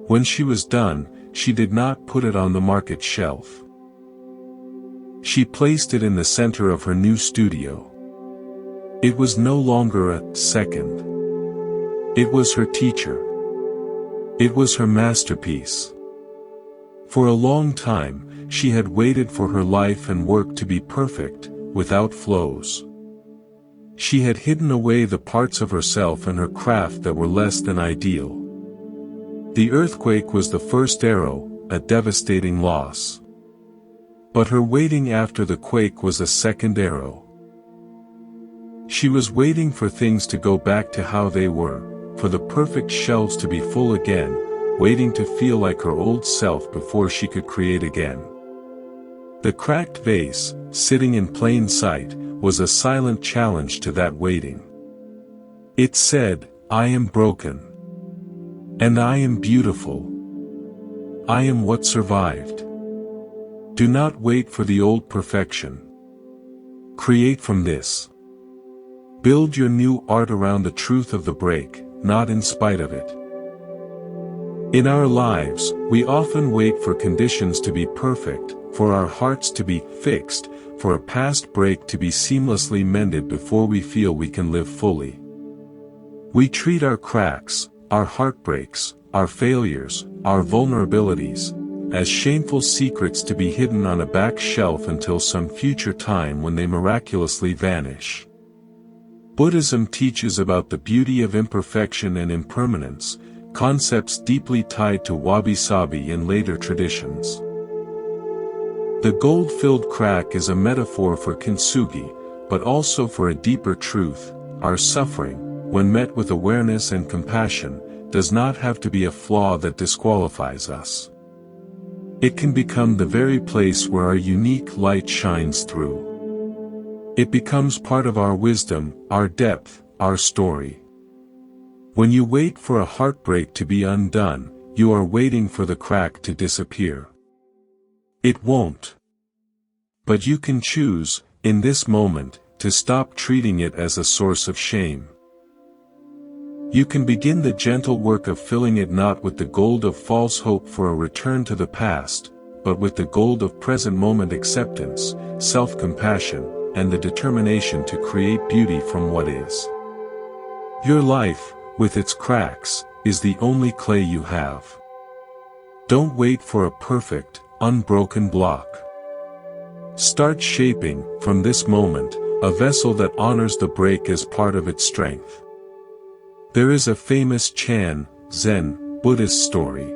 When she was done, she did not put it on the market shelf. She placed it in the center of her new studio. It was no longer a second. It was her teacher. It was her masterpiece. For a long time, she had waited for her life and work to be perfect, without flaws. She had hidden away the parts of herself and her craft that were less than ideal. The earthquake was the first arrow, a devastating loss. But her waiting after the quake was a second arrow. She was waiting for things to go back to how they were, for the perfect shelves to be full again, waiting to feel like her old self before she could create again. The cracked vase, sitting in plain sight, was a silent challenge to that waiting. It said, "I am broken. And I am beautiful. I am what survived. Do not wait for the old perfection. Create from this. Build your new art around the truth of the break, not in spite of it." In our lives, we often wait for conditions to be perfect, for our hearts to be fixed, for a past break to be seamlessly mended before we feel we can live fully. We treat our cracks, our heartbreaks, our failures, our vulnerabilities, as shameful secrets to be hidden on a back shelf until some future time when they miraculously vanish. Buddhism teaches about the beauty of imperfection and impermanence, concepts deeply tied to wabi-sabi in later traditions. The gold-filled crack is a metaphor for kintsugi, but also for a deeper truth: our suffering, when met with awareness and compassion, does not have to be a flaw that disqualifies us. It can become the very place where our unique light shines through. It becomes part of our wisdom, our depth, our story. When you wait for a heartbreak to be undone, you are waiting for the crack to disappear. It won't. But you can choose, in this moment, to stop treating it as a source of shame. You can begin the gentle work of filling it not with the gold of false hope for a return to the past, but with the gold of present moment acceptance, self-compassion, and the determination to create beauty from what is. Your life, with its cracks, is the only clay you have. Don't wait for a perfect, unbroken block. Start shaping, from this moment, a vessel that honors the break as part of its strength. There is a famous Chan, Zen, Buddhist story.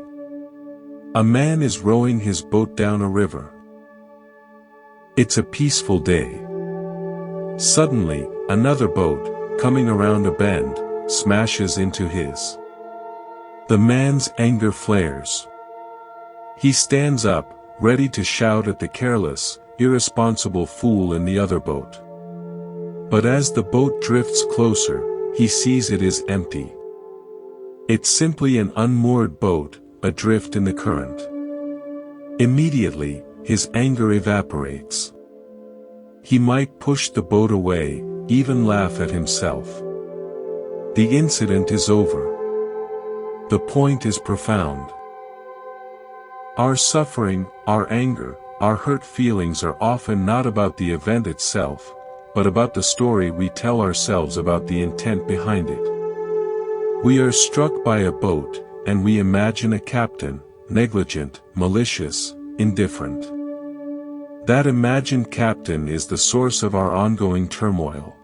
A man is rowing his boat down a river. It's a peaceful day. Suddenly, another boat, coming around a bend, smashes into his. The man's anger flares. He stands up, ready to shout at the careless, irresponsible fool in the other boat. But as the boat drifts closer, he sees it is empty. It's simply an unmoored boat, adrift in the current. Immediately, his anger evaporates. He might push the boat away, even laugh at himself. The incident is over. The point is profound. Our suffering, our anger, our hurt feelings are often not about the event itself, but about the story we tell ourselves about the intent behind it. We are struck by a boat, and we imagine a captain, negligent, malicious, indifferent. That imagined captain is the source of our ongoing turmoil.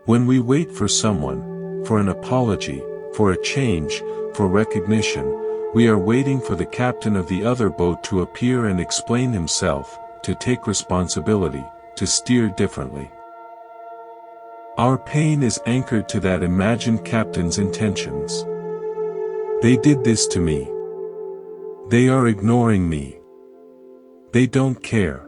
When we wait for someone, for an apology, for a change, for recognition, we are waiting for the captain of the other boat to appear and explain himself, to take responsibility, to steer differently. Our pain is anchored to that imagined captain's intentions. They did this to me. They are ignoring me. They don't care.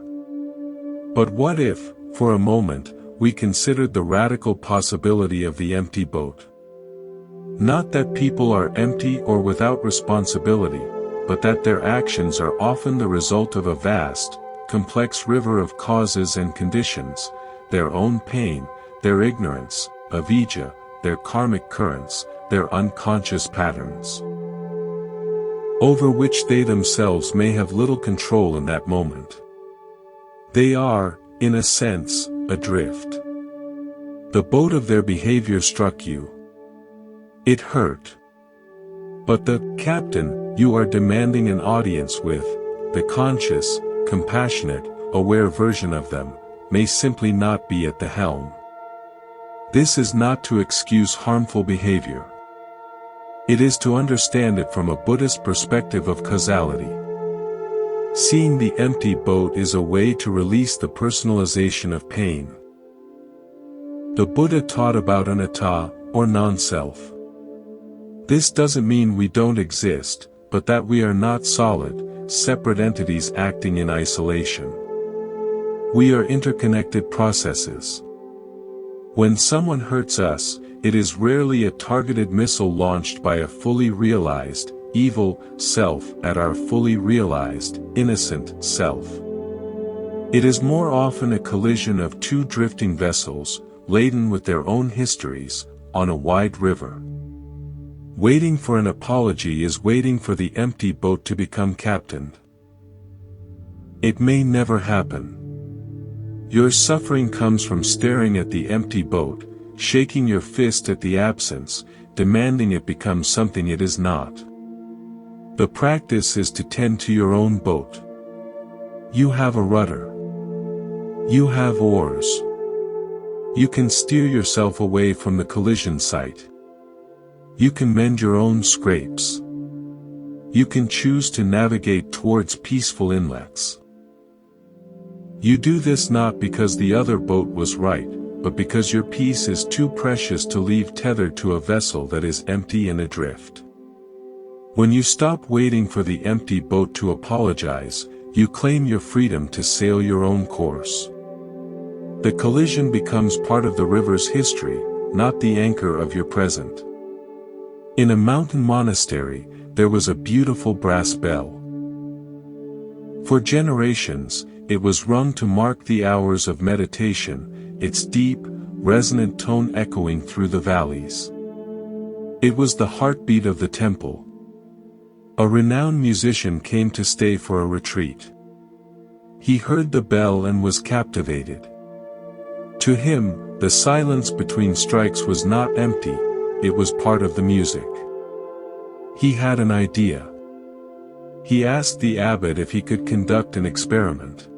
But what if, for a moment, we considered the radical possibility of the empty boat? Not that people are empty or without responsibility, but that their actions are often the result of a vast, complex river of causes and conditions, their own pain, their ignorance, avijja, their karmic currents, their unconscious patterns, over which they themselves may have little control in that moment. They are, in a sense, adrift. The boat of their behavior struck you. It hurt. But the captain you are demanding an audience with, the conscious, compassionate, aware version of them, may simply not be at the helm. This is not to excuse harmful behavior. It is to understand it from a Buddhist perspective of causality. Seeing the empty boat is a way to release the personalization of pain. The Buddha taught about anatta, or non-self. This doesn't mean we don't exist, but that we are not solid, separate entities acting in isolation. We are interconnected processes. When someone hurts us, it is rarely a targeted missile launched by a fully realized, evil, self at our fully realized, innocent, self. It is more often a collision of two drifting vessels, laden with their own histories, on a wide river. Waiting for an apology is waiting for the empty boat to become captained. It may never happen. Your suffering comes from staring at the empty boat, shaking your fist at the absence, demanding it become something it is not. The practice is to tend to your own boat. You have a rudder. You have oars. You can steer yourself away from the collision site. You can mend your own scrapes. You can choose to navigate towards peaceful inlets. You do this not because the other boat was right, but because your peace is too precious to leave tethered to a vessel that is empty and adrift. When you stop waiting for the empty boat to apologize, you claim your freedom to sail your own course. The collision becomes part of the river's history, not the anchor of your present. In a mountain monastery, there was a beautiful brass bell. For generations, it was rung to mark the hours of meditation, its deep, resonant tone echoing through the valleys. It was the heartbeat of the temple. A renowned musician came to stay for a retreat. He heard the bell and was captivated. To him, the silence between strikes was not empty, it was part of the music. He had an idea. He asked the abbot if he could conduct an experiment.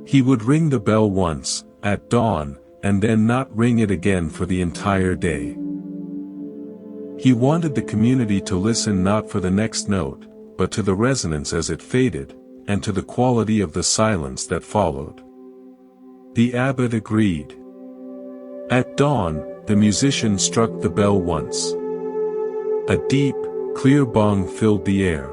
He would ring the bell once, at dawn, and then not ring it again for the entire day. He wanted the community to listen not for the next note, but to the resonance as it faded, and to the quality of the silence that followed. The abbot agreed. At dawn, the musician struck the bell once. A deep, clear bong filled the air.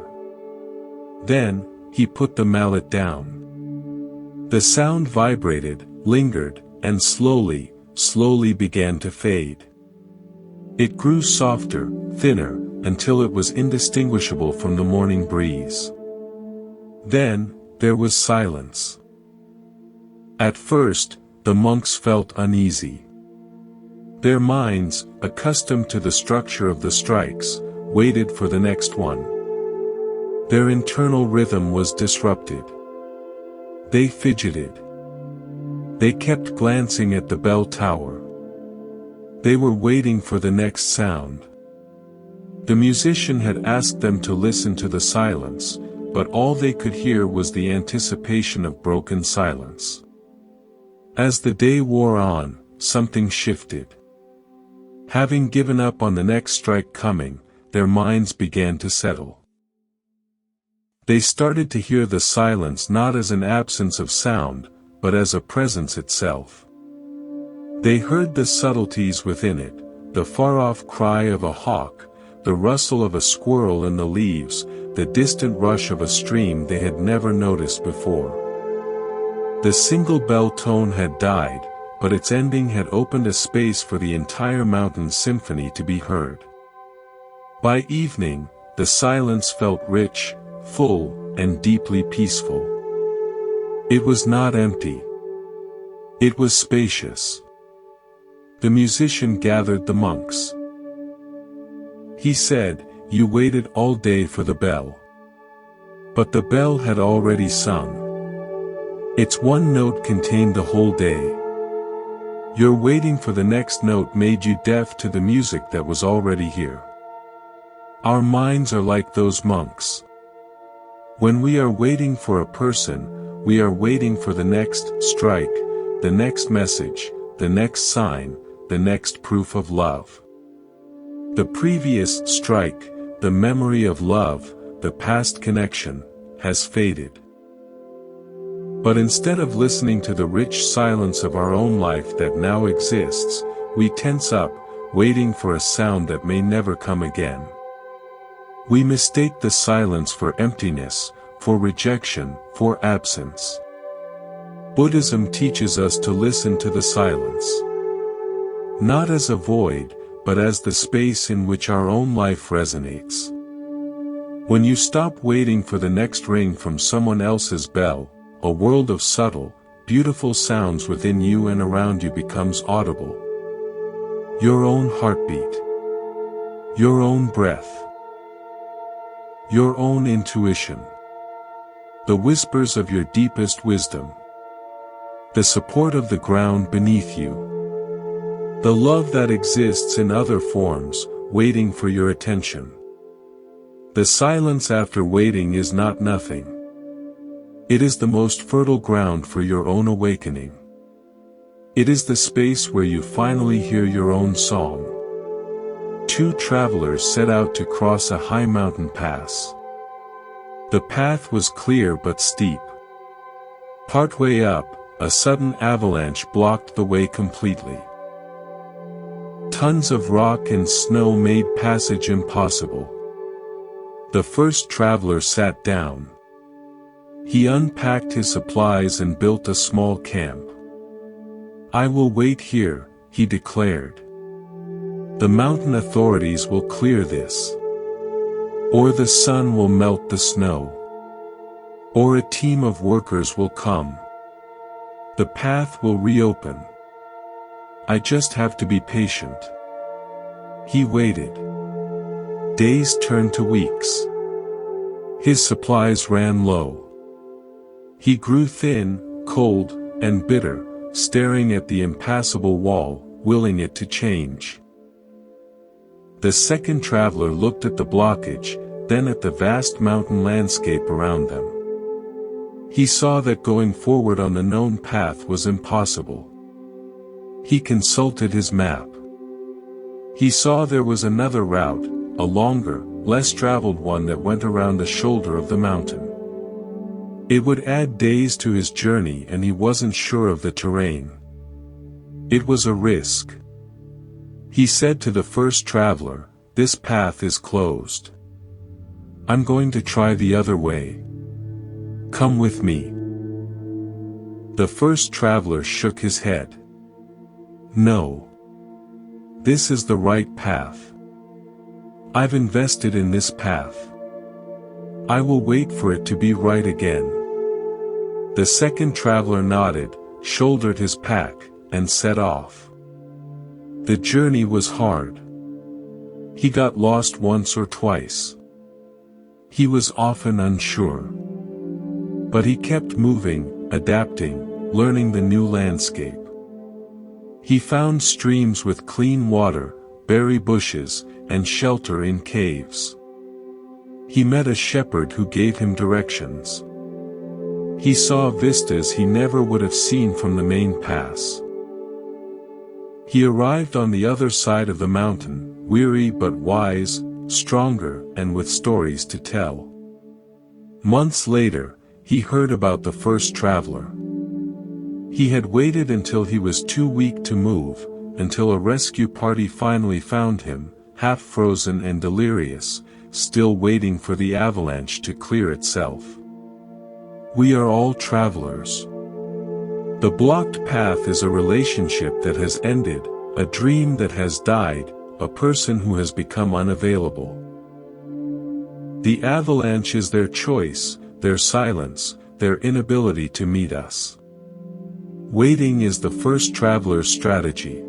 Then, he put the mallet down. The sound vibrated, lingered, and slowly began to fade. It grew softer, thinner, until it was indistinguishable from the morning breeze. Then, there was silence. At first, the monks felt uneasy. Their minds, accustomed to the structure of the strikes, waited for the next one. Their internal rhythm was disrupted. They fidgeted. They kept glancing at the bell tower. They were waiting for the next sound. The musician had asked them to listen to the silence, but all they could hear was the anticipation of broken silence. As the day wore on, something shifted. Having given up on the next strike coming, their minds began to settle. They started to hear the silence not as an absence of sound, but as a presence itself. They heard the subtleties within it, the far-off cry of a hawk, the rustle of a squirrel in the leaves, the distant rush of a stream they had never noticed before. The single bell tone had died, but its ending had opened a space for the entire mountain symphony to be heard. By evening, the silence felt rich, full, and deeply peaceful. It was not empty. It was spacious. The musician gathered the monks. He said, "You waited all day for the bell. But the bell had already sung. Its one note contained the whole day. Your waiting for the next note made you deaf to the music that was already here." Our minds are like those monks. When we are waiting for a person, we are waiting for the next strike, the next message, the next sign, the next proof of love. The previous strike, the memory of love, the past connection, has faded. But instead of listening to the rich silence of our own life that now exists, we tense up, waiting for a sound that may never come again. We mistake the silence for emptiness, for rejection, for absence. Buddhism teaches us to listen to the silence. Not as a void, but as the space in which our own life resonates. When you stop waiting for the next ring from someone else's bell, a world of subtle, beautiful sounds within you and around you becomes audible. Your own heartbeat. Your own breath. Your own intuition. The whispers of your deepest wisdom. The support of the ground beneath you. The love that exists in other forms, waiting for your attention. The silence after waiting is not nothing. It is the most fertile ground for your own awakening. It is the space where you finally hear your own song. Two travelers set out to cross a high mountain pass. The path was clear but steep. Partway up, a sudden avalanche blocked the way completely. Tons of rock and snow made passage impossible. The first traveler sat down. He unpacked his supplies and built a small camp. "I will wait here," he declared. "The mountain authorities will clear this. Or the sun will melt the snow. Or a team of workers will come. The path will reopen. I just have to be patient." He waited. Days turned to weeks. His supplies ran low. He grew thin, cold, and bitter, staring at the impassable wall, willing it to change. The second traveler looked at the blockage, then at the vast mountain landscape around them. He saw that going forward on the known path was impossible. He consulted his map. He saw there was another route, a longer, less traveled one that went around the shoulder of the mountain. It would add days to his journey and he wasn't sure of the terrain. It was a risk. He said to the first traveler, "This path is closed. I'm going to try the other way. Come with me." The first traveler shook his head. "No. This is the right path. I've invested in this path. I will wait for it to be right again." The second traveler nodded, shouldered his pack, and set off. The journey was hard. He got lost once or twice. He was often unsure. But he kept moving, adapting, learning the new landscape. He found streams with clean water, berry bushes, and shelter in caves. He met a shepherd who gave him directions. He saw vistas he never would have seen from the main pass. He arrived on the other side of the mountain, weary but wise, stronger, and with stories to tell. Months later, he heard about the first traveler. He had waited until he was too weak to move, until a rescue party finally found him, half frozen and delirious, still waiting for the avalanche to clear itself. We are all travelers. The blocked path is a relationship that has ended, a dream that has died, a person who has become unavailable. The avalanche is their choice, their silence, their inability to meet us. Waiting is the first traveler's strategy.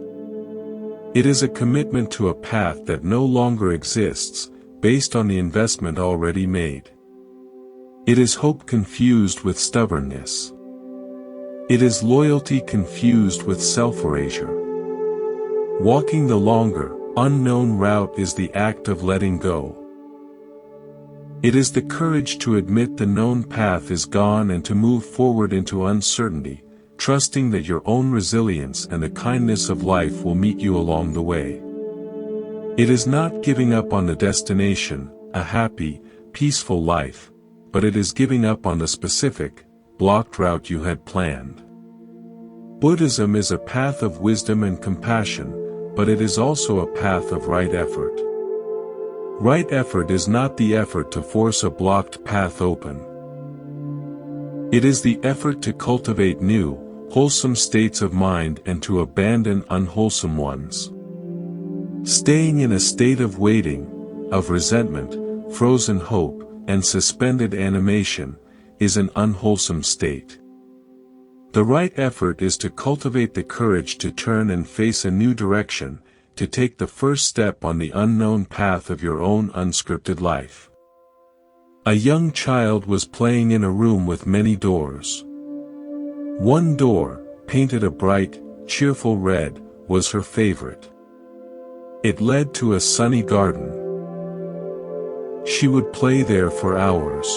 It is a commitment to a path that no longer exists, based on the investment already made. It is hope confused with stubbornness. It is loyalty confused with self-erasure. Walking the longer, unknown route is the act of letting go. It is the courage to admit the known path is gone and to move forward into uncertainty, trusting that your own resilience and the kindness of life will meet you along the way. It is not giving up on the destination, a happy, peaceful life, but it is giving up on the specific, blocked route you had planned. Buddhism is a path of wisdom and compassion, but it is also a path of right effort. Right effort is not the effort to force a blocked path open. It is the effort to cultivate new, wholesome states of mind and to abandon unwholesome ones. Staying in a state of waiting, of resentment, frozen hope, and suspended animation, is an unwholesome state. The right effort is to cultivate the courage to turn and face a new direction, to take the first step on the unknown path of your own unscripted life. A young child was playing in a room with many doors. One door, painted a bright, cheerful red, was her favorite. It led to a sunny garden. She would play there for hours.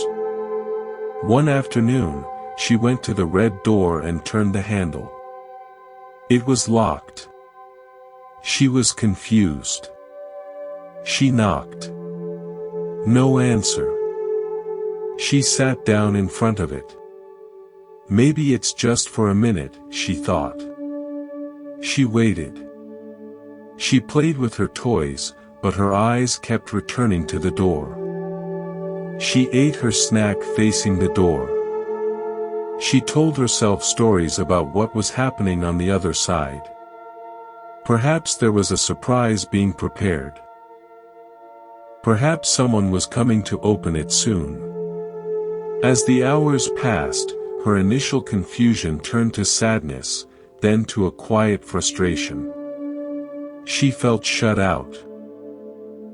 One afternoon, she went to the red door and turned the handle. It was locked. She was confused. She knocked. No answer. She sat down in front of it. Maybe it's just for a minute, she thought. She waited. She played with her toys, but her eyes kept returning to the door. She ate her snack facing the door. She told herself stories about what was happening on the other side. Perhaps there was a surprise being prepared. Perhaps someone was coming to open it soon. As the hours passed, her initial confusion turned to sadness, then to a quiet frustration. She felt shut out.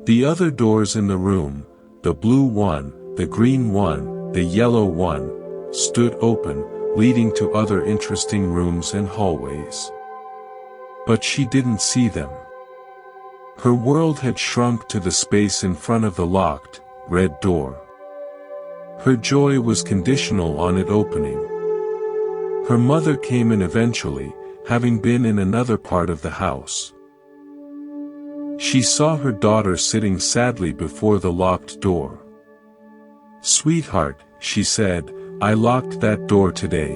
The other doors in the room, the blue one, the green one, the yellow one, stood open, leading to other interesting rooms and hallways. But she didn't see them. Her world had shrunk to the space in front of the locked, red door. Her joy was conditional on it opening. Her mother came in eventually, having been in another part of the house. She saw her daughter sitting sadly before the locked door. "Sweetheart," she said, "I locked that door today.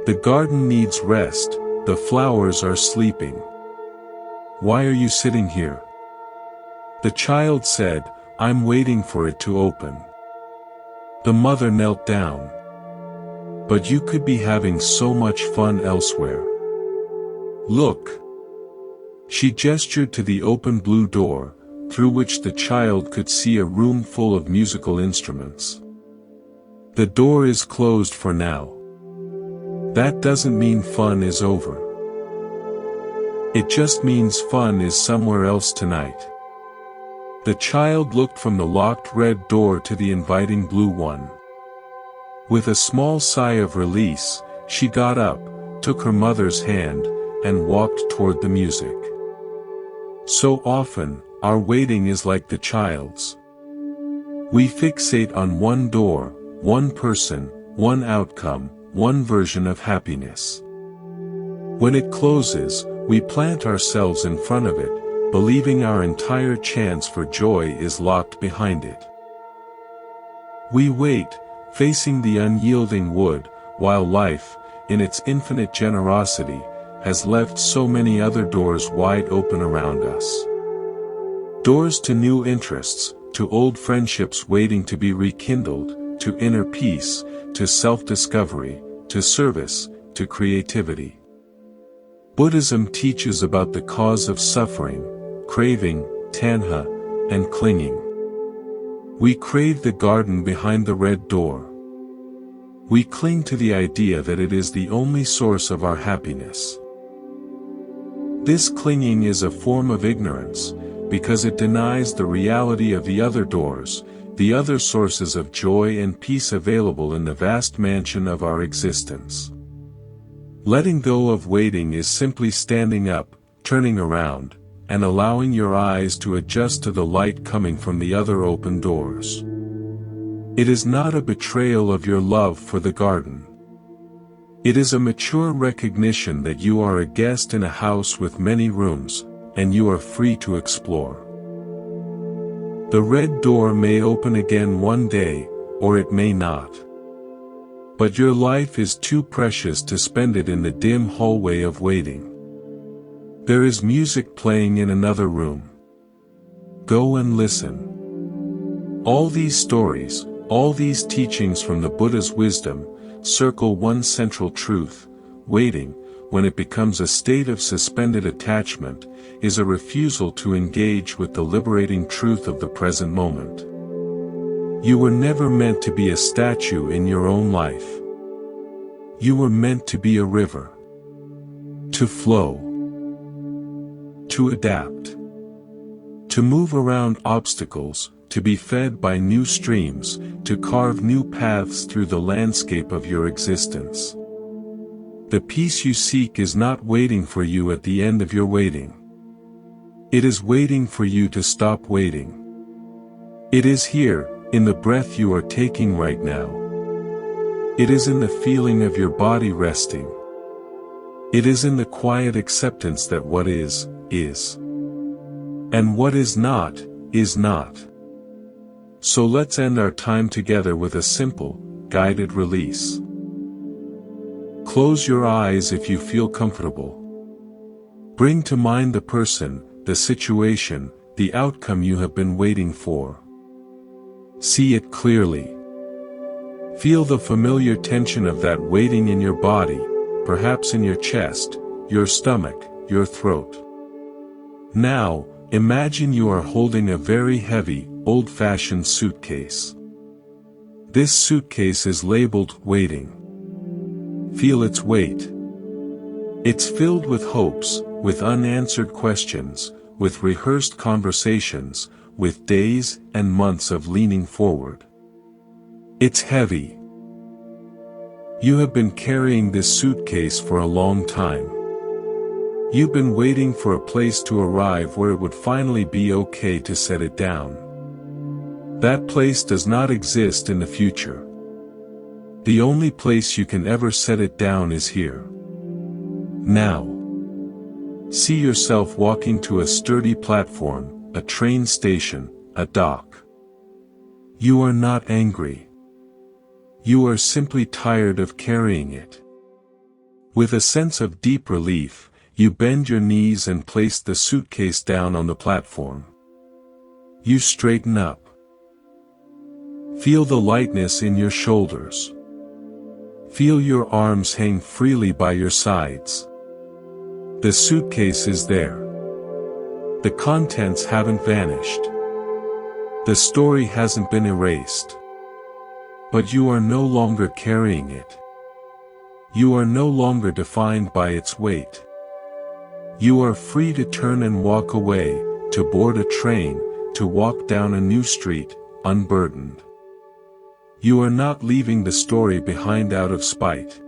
The garden needs rest, the flowers are sleeping. Why are you sitting here?" The child said, "I'm waiting for it to open." The mother knelt down. "But you could be having so much fun elsewhere. Look." She gestured to the open blue door, through which the child could see a room full of musical instruments. "The door is closed for now. That doesn't mean fun is over. It just means fun is somewhere else tonight." The child looked from the locked red door to the inviting blue one. With a small sigh of release, she got up, took her mother's hand, and walked toward the music. So often, our waiting is like the child's. We fixate on one door, one person, one outcome, one version of happiness. When it closes, we plant ourselves in front of it, believing our entire chance for joy is locked behind it. We wait, facing the unyielding wood, while life, in its infinite generosity, has left so many other doors wide open around us. Doors to new interests, to old friendships waiting to be rekindled, to inner peace, to self-discovery, to service, to creativity. Buddhism teaches about the cause of suffering, craving, tanha, and clinging. We crave the garden behind the red door. We cling to the idea that it is the only source of our happiness. This clinging is a form of ignorance, because it denies the reality of the other doors, the other sources of joy and peace available in the vast mansion of our existence. Letting go of waiting is simply standing up, turning around, and allowing your eyes to adjust to the light coming from the other open doors. It is not a betrayal of your love for the garden. It is a mature recognition that you are a guest in a house with many rooms, and you are free to explore. The red door may open again one day, or it may not. But your life is too precious to spend it in the dim hallway of waiting. There is music playing in another room. Go and listen. All these stories, all these teachings from the Buddha's wisdom, circle one central truth: waiting, when it becomes a state of suspended attachment, is a refusal to engage with the liberating truth of the present moment. You were never meant to be a statue in your own life. You were meant to be a river. To flow. To adapt. To move around obstacles, to be fed by new streams, to carve new paths through the landscape of your existence. The peace you seek is not waiting for you at the end of your waiting. It is waiting for you to stop waiting. It is here, in the breath you are taking right now. It is in the feeling of your body resting. It is in the quiet acceptance that what is, is. And what is not, is not. So let's end our time together with a simple, guided release. Close your eyes if you feel comfortable. Bring to mind the person, the situation, the outcome you have been waiting for. See it clearly. Feel the familiar tension of that waiting in your body, perhaps in your chest, your stomach, your throat. Now, imagine you are holding a very heavy, old-fashioned suitcase. This suitcase is labeled waiting. Feel its weight. It's filled with hopes, with unanswered questions, with rehearsed conversations, with days and months of leaning forward. It's heavy. You have been carrying this suitcase for a long time. You've been waiting for a place to arrive where it would finally be okay to set it down. That place does not exist in the future. The only place you can ever set it down is here. Now. See yourself walking to a sturdy platform, a train station, a dock. You are not angry. You are simply tired of carrying it. With a sense of deep relief, you bend your knees and place the suitcase down on the platform. You straighten up. Feel the lightness in your shoulders. Feel your arms hang freely by your sides. The suitcase is there. The contents haven't vanished. The story hasn't been erased. But you are no longer carrying it. You are no longer defined by its weight. You are free to turn and walk away, to board a train, to walk down a new street, unburdened. You are not leaving the story behind out of spite.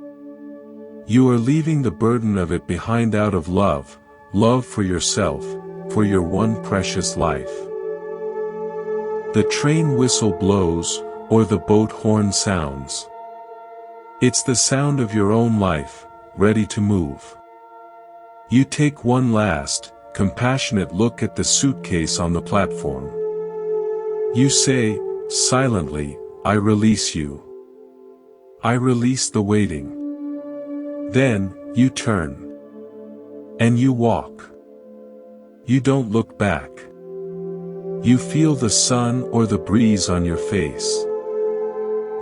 You are leaving the burden of it behind out of love, love for yourself, for your one precious life. The train whistle blows, or the boat horn sounds. It's the sound of your own life, ready to move. You take one last, compassionate look at the suitcase on the platform. You say, silently, I release you. I release the waiting. Then, you turn. And you walk. You don't look back. You feel the sun or the breeze on your face.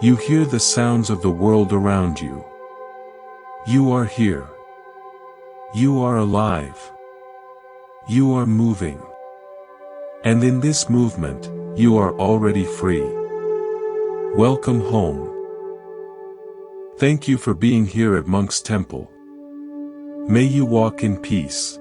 You hear the sounds of the world around you. You are here. You are alive. You are moving. And in this movement, you are already free. Welcome home. Thank you for being here at Monk's Temple. May you walk in peace.